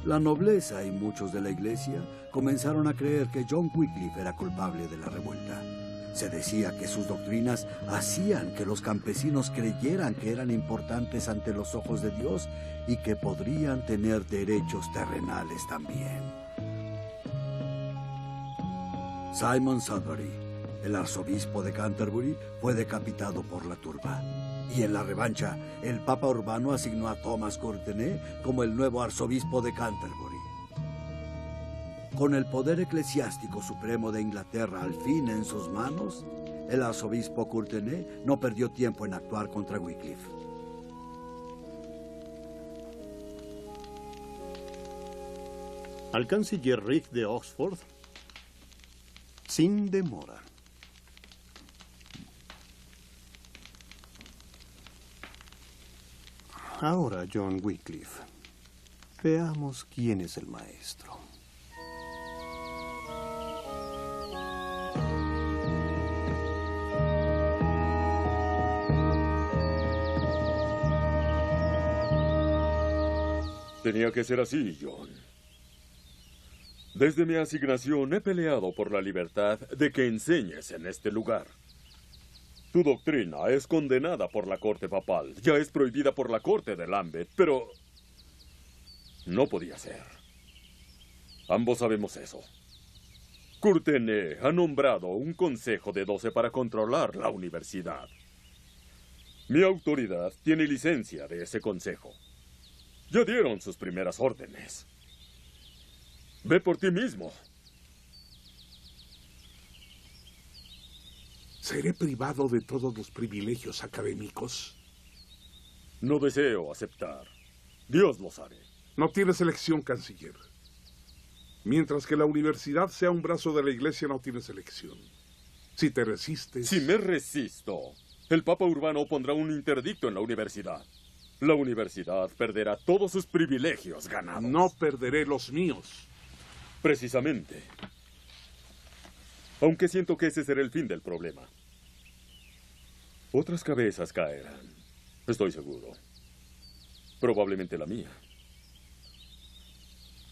La nobleza y muchos de la iglesia comenzaron a creer que John Wycliffe era culpable de la revuelta. Se decía que sus doctrinas hacían que los campesinos creyeran que eran importantes ante los ojos de Dios y que podrían tener derechos terrenales también. Simon Sudbury, el arzobispo de Canterbury, fue decapitado por la turba. Y en la revancha, el Papa Urbano asignó a Thomas Courtenay como el nuevo arzobispo de Canterbury. Con el poder eclesiástico supremo de Inglaterra al fin en sus manos, el arzobispo Courtenay no perdió tiempo en actuar contra Wycliffe. Al canciller Rigg de Oxford, sin demora. Ahora, John Wycliffe, veamos quién es el maestro. Tenía que ser así, John. Desde mi asignación he peleado por la libertad de que enseñes en este lugar. Tu doctrina es condenada por la corte papal, ya es prohibida por la corte de Lambeth, pero no podía ser. Ambos sabemos eso. Courtenay ha nombrado un consejo de 12 para controlar la universidad. Mi autoridad tiene licencia de ese consejo. Ya dieron sus primeras órdenes. Ve por ti mismo. ¿Seré privado de todos los privilegios académicos? No deseo aceptar. Dios lo sabe. No tienes elección, canciller. Mientras que la universidad sea un brazo de la iglesia, no tienes elección. Si te resistes... Si me resisto, el Papa Urbano pondrá un interdicto en la universidad. La universidad perderá todos sus privilegios ganados. No perderé los míos. Precisamente. Aunque siento que ese será el fin del problema. Otras cabezas caerán. Estoy seguro. Probablemente la mía.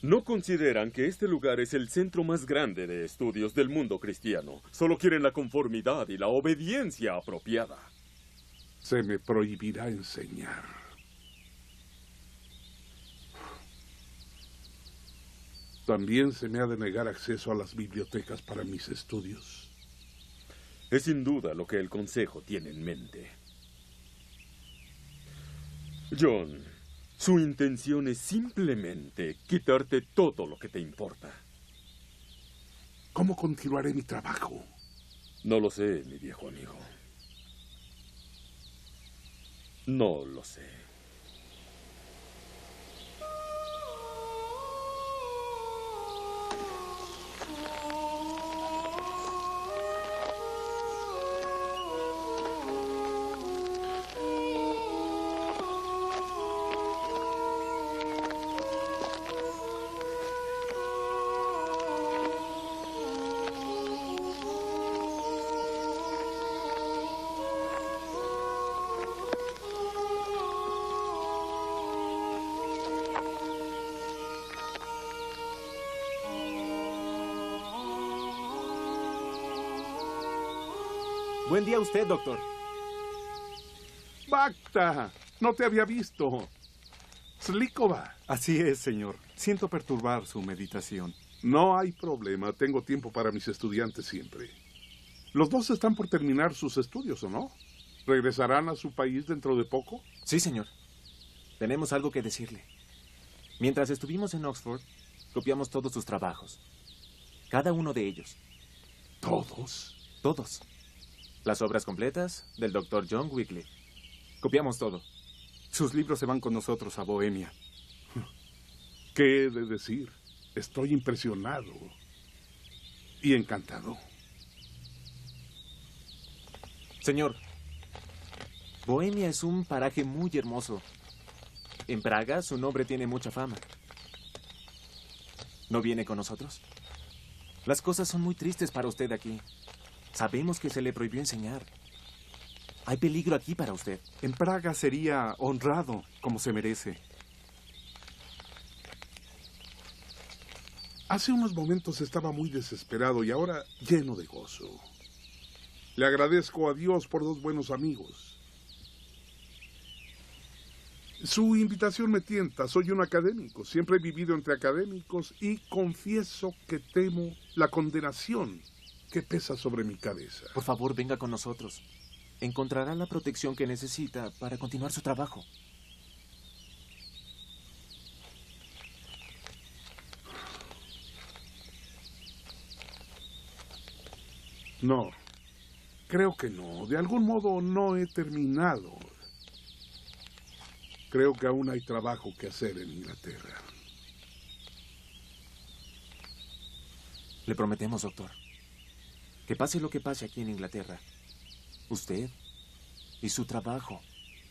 No consideran que este lugar es el centro más grande de estudios del mundo cristiano. Solo quieren la conformidad y la obediencia apropiada. Se me prohibirá enseñar. También se me ha de negar acceso a las bibliotecas para mis estudios. Es sin duda lo que el Consejo tiene en mente. John, su intención es simplemente quitarte todo lo que te importa. ¿Cómo continuaré mi trabajo? No lo sé, mi viejo amigo. No lo sé. Buen día a usted, doctor. ¡Bacta! No te había visto. Slikova. Así es, señor. Siento perturbar su meditación. No hay problema. Tengo tiempo para mis estudiantes siempre. Los dos están por terminar sus estudios, ¿o no? ¿Regresarán a su país dentro de poco? Sí, señor. Tenemos algo que decirle. Mientras estuvimos en Oxford, copiamos todos sus trabajos. Cada uno de ellos. ¿Todos? Todos. Las obras completas del Dr. John Wycliffe. Copiamos todo. Sus libros se van con nosotros a Bohemia. ¿Qué he de decir? Estoy impresionado y encantado. Señor, Bohemia es un paraje muy hermoso. En Praga su nombre tiene mucha fama. ¿No viene con nosotros? Las cosas son muy tristes para usted aquí. Sabemos que se le prohibió enseñar. Hay peligro aquí para usted. En Praga sería honrado, como se merece. Hace unos momentos estaba muy desesperado y ahora lleno de gozo. Le agradezco a Dios por 2 buenos amigos. Su invitación me tienta. Soy un académico. Siempre he vivido entre académicos y confieso que temo la condenación que pesa sobre mi cabeza. Por favor, venga con nosotros. Encontrará la protección que necesita para continuar su trabajo. No, creo que no. De algún modo no he terminado. Creo que aún hay trabajo que hacer en Inglaterra. Le prometemos, doctor, que pase lo que pase aquí en Inglaterra, usted y su trabajo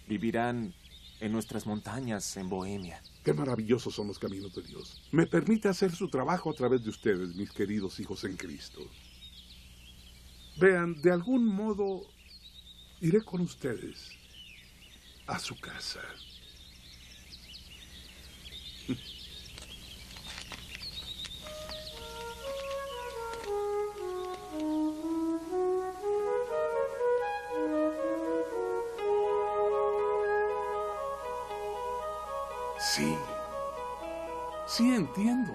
vivirán en nuestras montañas en Bohemia. Qué maravillosos son los caminos de Dios. Me permite hacer su trabajo a través de ustedes, mis queridos hijos en Cristo. Vean, de algún modo iré con ustedes a su casa. Sí, entiendo.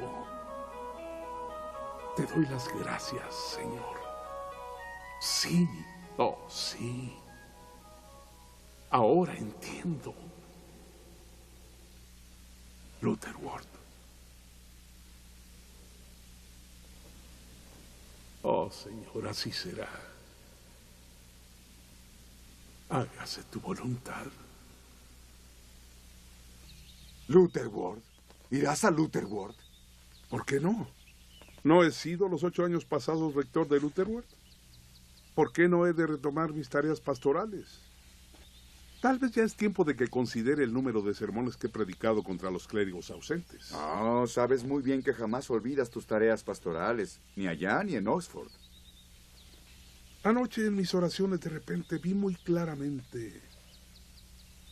Te doy las gracias, Señor. Sí, oh, sí. Ahora entiendo. Lutherworth. Oh, Señor, así será. Hágase tu voluntad. Lutherworth. ¿Irás a Lutherworth? ¿Por qué no? ¿No he sido los 8 años pasados rector de Lutherworth? ¿Por qué no he de retomar mis tareas pastorales? Tal vez ya es tiempo de que considere el número de sermones que he predicado contra los clérigos ausentes. No, sabes muy bien que jamás olvidas tus tareas pastorales, ni allá ni en Oxford. Anoche en mis oraciones de repente vi muy claramente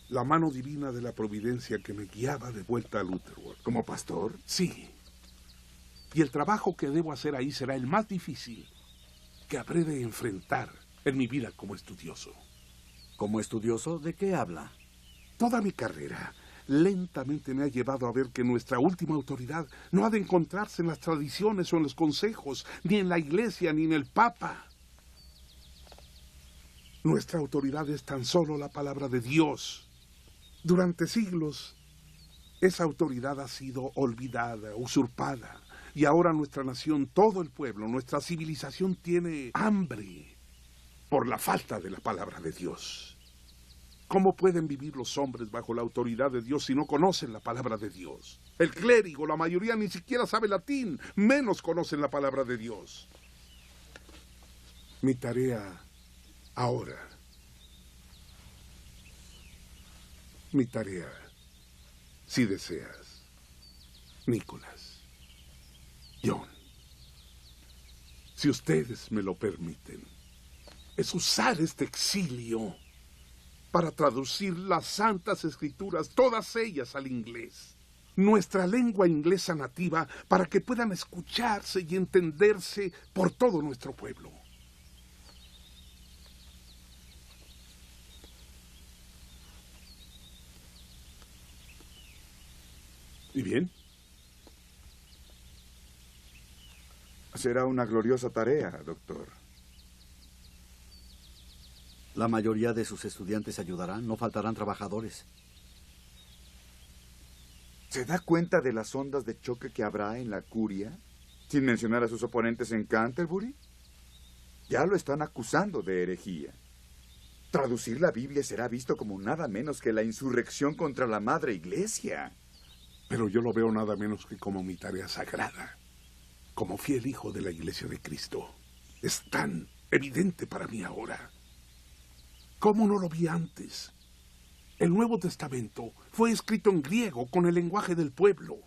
la mano divina de la providencia que me guiaba de vuelta a Lutherworth. ¿Como pastor? Sí. Y el trabajo que debo hacer ahí será el más difícil que habré de enfrentar en mi vida como estudioso. ¿Como estudioso? ¿De qué habla? Toda mi carrera lentamente me ha llevado a ver que nuestra última autoridad no ha de encontrarse en las tradiciones o en los consejos, ni en la Iglesia, ni en el Papa. Nuestra autoridad es tan solo la palabra de Dios. Durante siglos, esa autoridad ha sido olvidada, usurpada. Y ahora nuestra nación, todo el pueblo, nuestra civilización tiene hambre por la falta de la palabra de Dios. ¿Cómo pueden vivir los hombres bajo la autoridad de Dios si no conocen la palabra de Dios? El clérigo, la mayoría ni siquiera sabe latín, menos conocen la palabra de Dios. Mi tarea ahora, si deseas, Nicholas, John, si ustedes me lo permiten, es usar este exilio para traducir las Santas Escrituras, todas ellas al inglés, nuestra lengua inglesa nativa, para que puedan escucharse y entenderse por todo nuestro pueblo. ¿Y bien? Será una gloriosa tarea, doctor. La mayoría de sus estudiantes ayudarán, no faltarán trabajadores. ¿Se da cuenta de las ondas de choque que habrá en la curia? Sin mencionar a sus oponentes en Canterbury. Ya lo están acusando de herejía. Traducir la Biblia será visto como nada menos que la insurrección contra la Madre Iglesia. Pero yo lo veo nada menos que como mi tarea sagrada, como fiel hijo de la Iglesia de Cristo. Es tan evidente para mí ahora. ¿Cómo no lo vi antes? El Nuevo Testamento fue escrito en griego con el lenguaje del pueblo.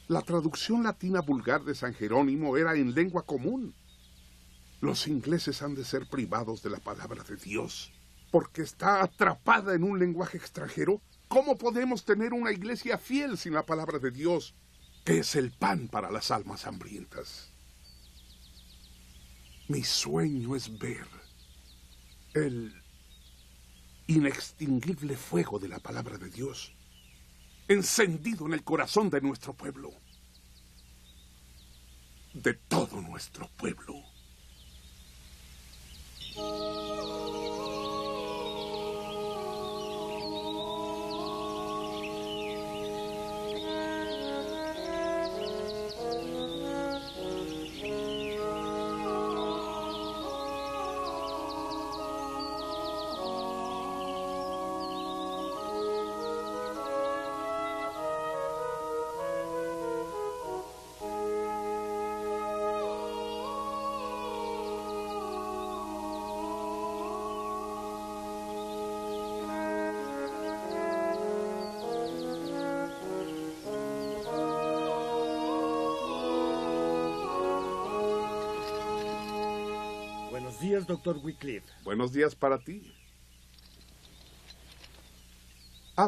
La traducción latina vulgar de San Jerónimo era en lengua común. Los ingleses han de ser privados de la palabra de Dios porque está atrapada en un lenguaje extranjero. ¿Cómo podemos tener una iglesia fiel sin la palabra de Dios, que es el pan para las almas hambrientas? Mi sueño es ver el inextinguible fuego de la palabra de Dios encendido en el corazón de nuestro pueblo, de todo nuestro pueblo. Buenos días, doctor Wycliffe. Buenos días para ti.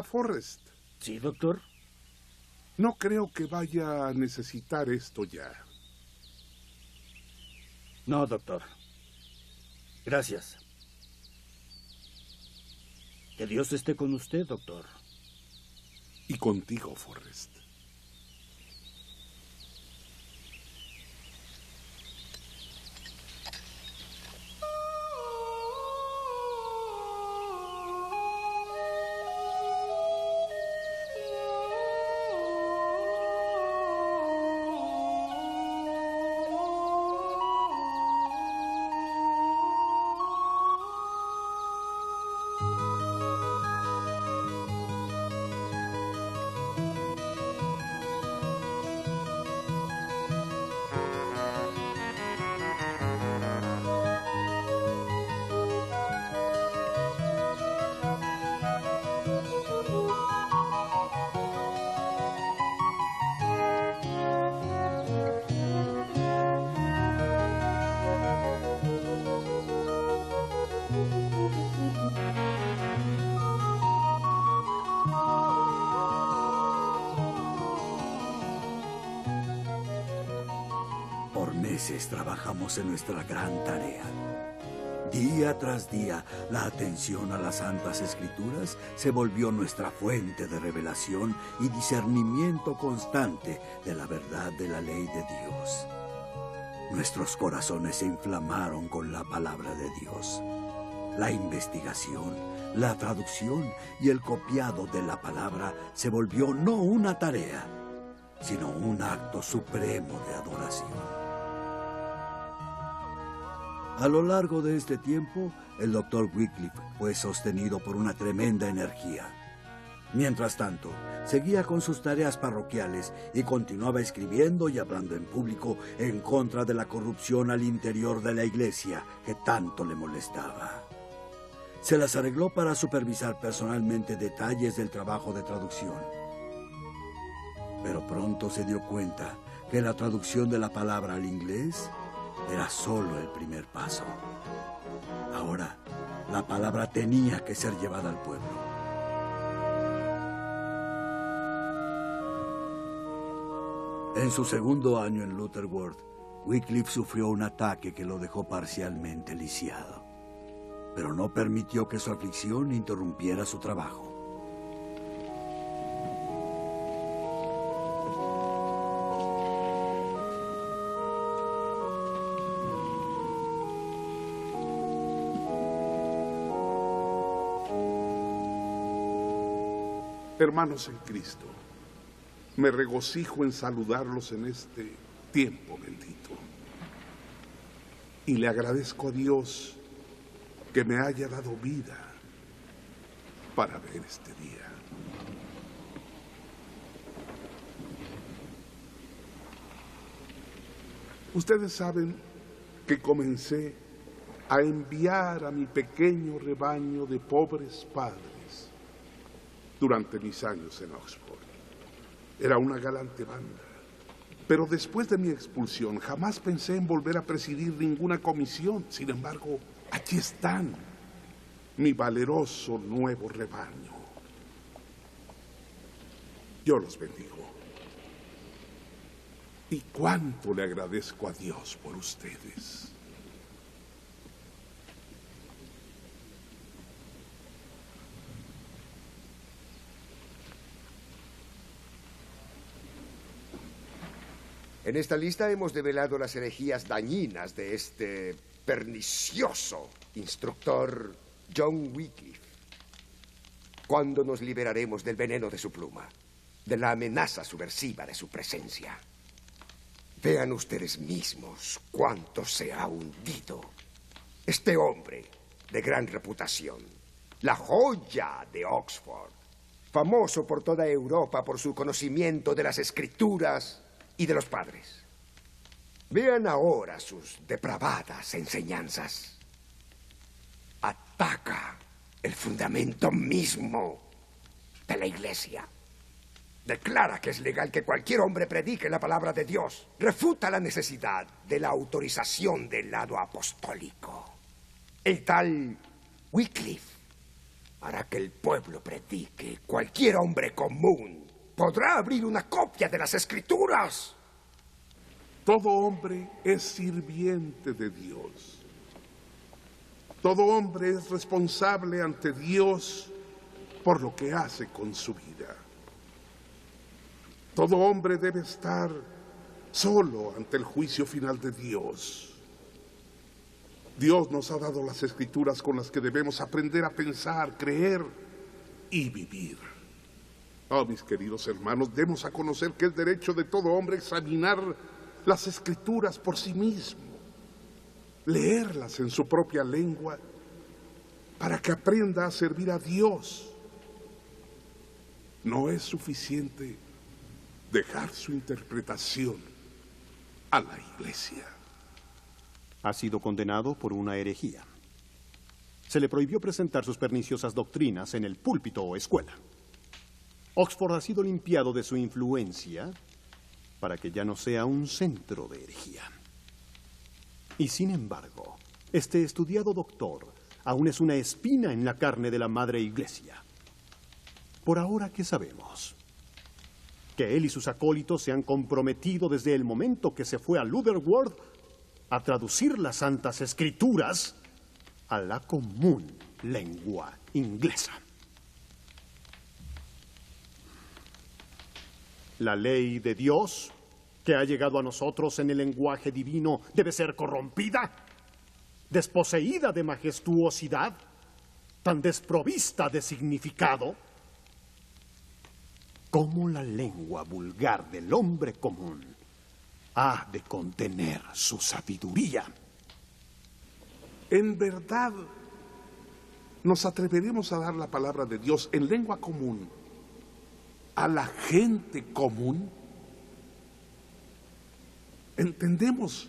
Forrest. Sí, doctor. No creo que vaya a necesitar esto ya. No, doctor. Gracias. Que Dios esté con usted, doctor. Y contigo, Forrest. Trabajamos en nuestra gran tarea. Día tras día, la atención a las Santas Escrituras se volvió nuestra fuente de revelación y discernimiento constante de la verdad de la ley de Dios. Nuestros corazones se inflamaron con la palabra de Dios. La investigación, la traducción y el copiado de la palabra se volvió no una tarea, sino un acto supremo de adoración. A lo largo de este tiempo, el Dr. Wycliffe fue sostenido por una tremenda energía. Mientras tanto, seguía con sus tareas parroquiales y continuaba escribiendo y hablando en público en contra de la corrupción al interior de la iglesia que tanto le molestaba. Se las arregló para supervisar personalmente detalles del trabajo de traducción. Pero pronto se dio cuenta que la traducción de la palabra al inglés era solo el primer paso. Ahora, la palabra tenía que ser llevada al pueblo. En su segundo año en Lutherworth, Wycliffe sufrió un ataque que lo dejó parcialmente lisiado, pero no permitió que su aflicción interrumpiera su trabajo. Hermanos en Cristo, me regocijo en saludarlos en este tiempo bendito. Y le agradezco a Dios que me haya dado vida para ver este día. Ustedes saben que comencé a enviar a mi pequeño rebaño de pobres padres durante mis años en Oxford. Era una galante banda, pero después de mi expulsión jamás pensé en volver a presidir ninguna comisión. Sin embargo, aquí están, mi valeroso nuevo rebaño. Yo los bendigo. Y cuánto le agradezco a Dios por ustedes. En esta lista hemos develado las herejías dañinas de este pernicioso instructor John Wycliffe. ¿Cuándo nos liberaremos del veneno de su pluma, de la amenaza subversiva de su presencia? Vean ustedes mismos cuánto se ha hundido este hombre de gran reputación, la joya de Oxford, famoso por toda Europa por su conocimiento de las Escrituras y de los padres. Vean ahora sus depravadas enseñanzas. Ataca el fundamento mismo de la Iglesia. Declara que es legal que cualquier hombre predique la palabra de Dios. Refuta la necesidad de la autorización del lado apostólico. El tal Wycliffe hará que el pueblo predique. Cualquier hombre común podrá abrir una copia de las Escrituras. Todo hombre es sirviente de Dios. Todo hombre es responsable ante Dios por lo que hace con su vida. Todo hombre debe estar solo ante el juicio final de Dios. Dios nos ha dado las Escrituras con las que debemos aprender a pensar, creer y vivir. Oh, mis queridos hermanos, demos a conocer que es derecho de todo hombre examinar las Escrituras por sí mismo, leerlas en su propia lengua, para que aprenda a servir a Dios. No es suficiente dejar su interpretación a la Iglesia. Ha sido condenado por una herejía. Se le prohibió presentar sus perniciosas doctrinas en el púlpito o escuela. Oxford ha sido limpiado de su influencia para que ya no sea un centro de herejía. Y sin embargo, este estudiado doctor aún es una espina en la carne de la Madre Iglesia. Por ahora, ¿qué sabemos? Que él y sus acólitos se han comprometido desde el momento que se fue a Lutherworth a traducir las Santas Escrituras a la común lengua inglesa. La ley de Dios, que ha llegado a nosotros en el lenguaje divino, debe ser corrompida. desposeída de majestuosidad, tan desprovista de significado, como la lengua vulgar del hombre común ha de contener su sabiduría. En verdad, nos atreveremos a dar la palabra de Dios en lengua común a la gente común. Entendemos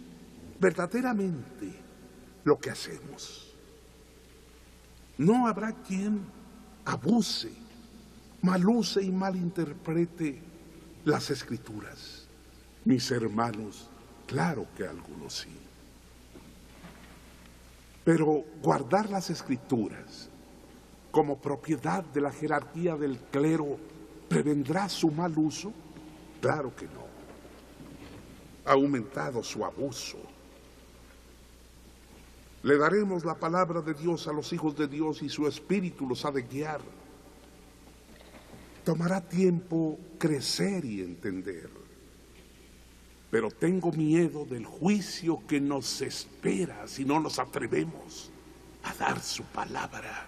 verdaderamente lo que hacemos. No habrá quien abuse, maluse y malinterprete las Escrituras. Mis hermanos, claro que algunos sí. Pero guardar las Escrituras como propiedad de la jerarquía del clero prevendrá su mal uso. Claro que no. Ha aumentado su abuso. Le daremos la palabra de Dios a los hijos de Dios y su espíritu los ha de guiar. Tomará tiempo crecer y entender. Pero tengo miedo del juicio que nos espera si no nos atrevemos a dar su palabra.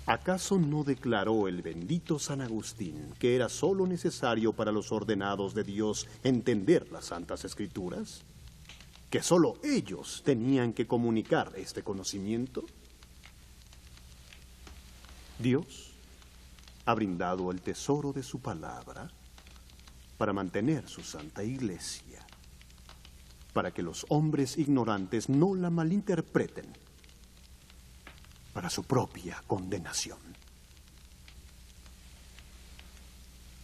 ¿Acaso no declaró el bendito San Agustín que era solo necesario para los ordenados de Dios entender las Santas Escrituras? ¿Que solo ellos tenían que comunicar este conocimiento? Dios ha brindado el tesoro de su palabra para mantener su santa iglesia, para que los hombres ignorantes no la malinterpreten para su propia condenación.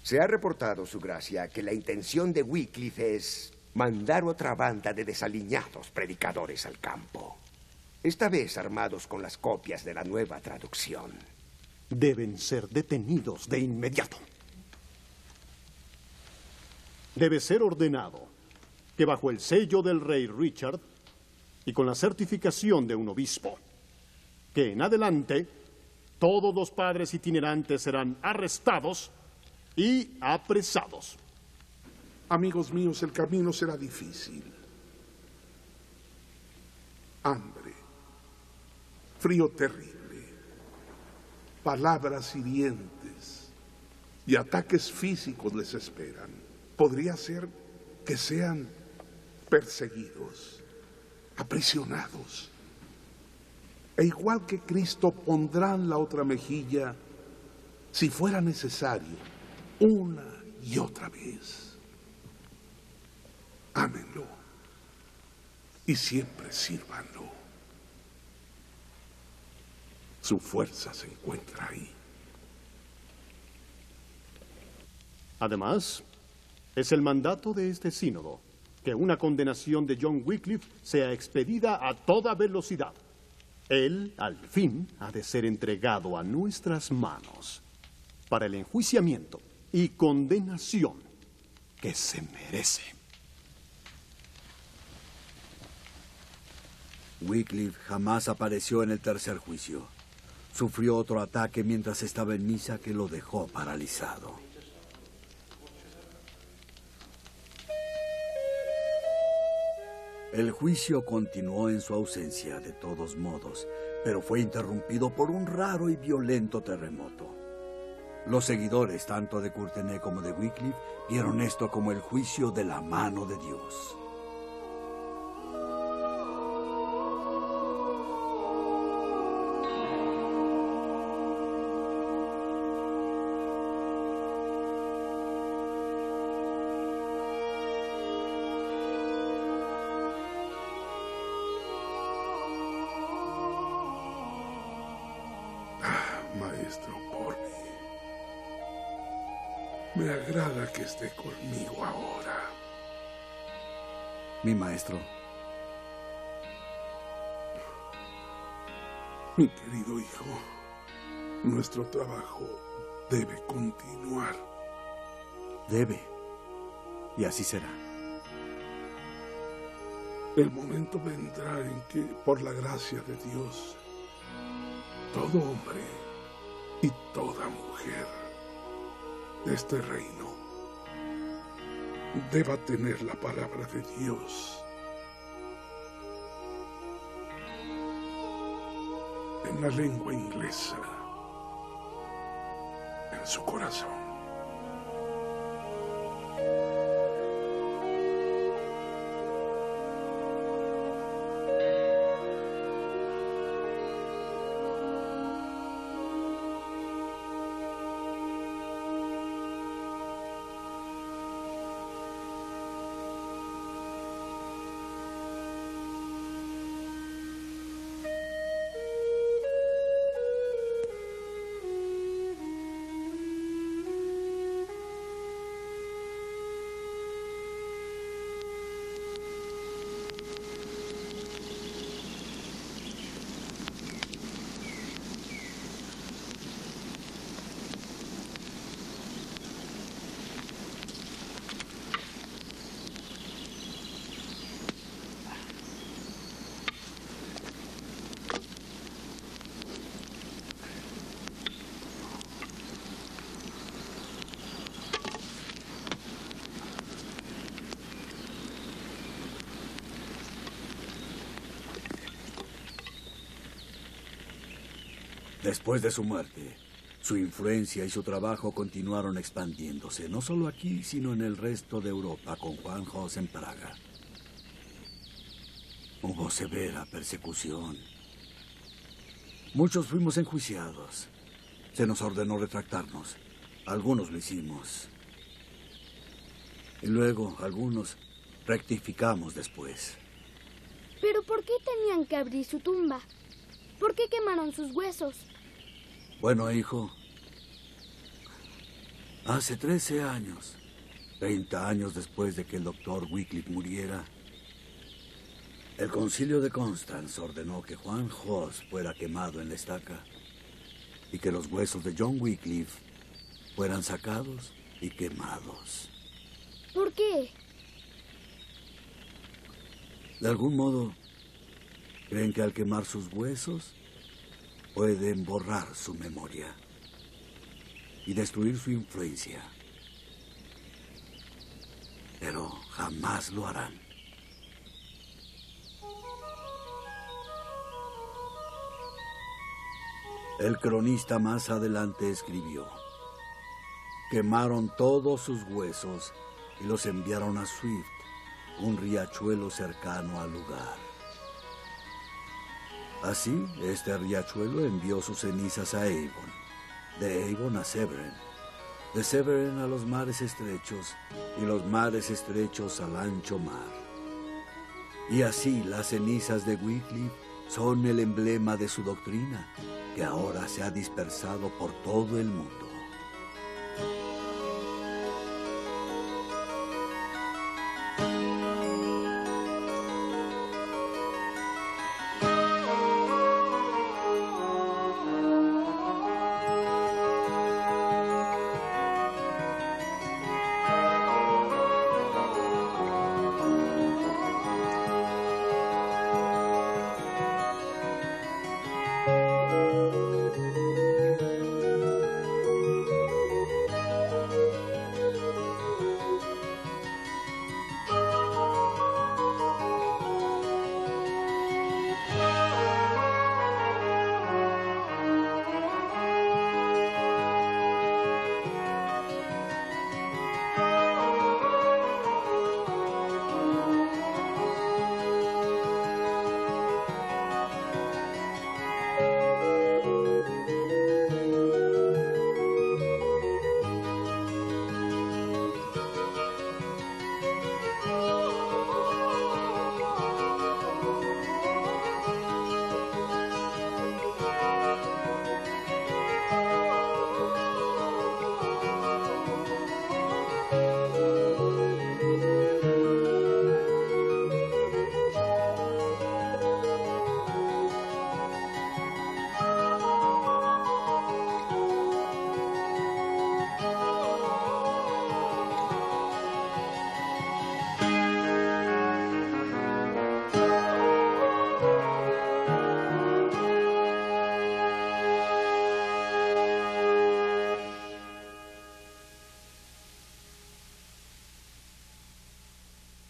Se ha reportado, Su Gracia, que la intención de Wycliffe es mandar otra banda de desaliñados predicadores al campo, esta vez armados con las copias de la nueva traducción. Deben ser detenidos de inmediato. Debe ser ordenado que bajo el sello del rey Richard y con la certificación de un obispo, que en adelante todos los padres itinerantes serán arrestados y apresados. Amigos míos, el camino será difícil. Hambre, frío terrible, palabras hirientes y ataques físicos les esperan. Podría ser que sean perseguidos, aprisionados. E igual que Cristo pondrán la otra mejilla, si fuera necesario, una y otra vez. Ámenlo y siempre sírvanlo. Su fuerza se encuentra ahí. Además, es el mandato de este sínodo que una condenación de John Wycliffe sea expedida a toda velocidad. Él, al fin, ha de ser entregado a nuestras manos para el enjuiciamiento y condenación que se merece. Wycliffe jamás apareció en el tercer juicio. Sufrió otro ataque mientras estaba en misa que lo dejó paralizado. El juicio continuó en su ausencia de todos modos, pero fue interrumpido por un raro y violento terremoto. Los seguidores tanto de Courtenay como de Wycliffe vieron esto como el juicio de la mano de Dios. Maestro Polly, me agrada que esté conmigo ahora. Mi maestro. Mi querido hijo, nuestro trabajo debe continuar. Debe. Y así será. El momento vendrá en que, por la gracia de Dios, todo hombre y toda mujer de este reino deba tener la palabra de Dios en la lengua inglesa, en su corazón. Después de su muerte, su influencia y su trabajo continuaron expandiéndose, no solo aquí, sino en el resto de Europa, con Juan Hus en Praga. Hubo severa persecución. Muchos fuimos enjuiciados. Se nos ordenó retractarnos. Algunos lo hicimos. Y luego, algunos rectificamos después. ¿Pero por qué tenían que abrir su tumba? ¿Por qué quemaron sus huesos? Bueno, hijo, hace 13 años, 30 años después de que el doctor Wycliffe muriera, el concilio de Constance ordenó que Juan Hus fuera quemado en la estaca y que los huesos de John Wycliffe fueran sacados y quemados. ¿Por qué? De algún modo, creen que al quemar sus huesos pueden borrar su memoria y destruir su influencia. Pero jamás lo harán. El cronista más adelante escribió: quemaron todos sus huesos y los enviaron a Swift, un riachuelo cercano al lugar. Así, este riachuelo envió sus cenizas a Avon, de Avon a Severn, de Severn a los mares estrechos, y los mares estrechos al ancho mar. Y así las cenizas de Wycliffe son el emblema de su doctrina, que ahora se ha dispersado por todo el mundo.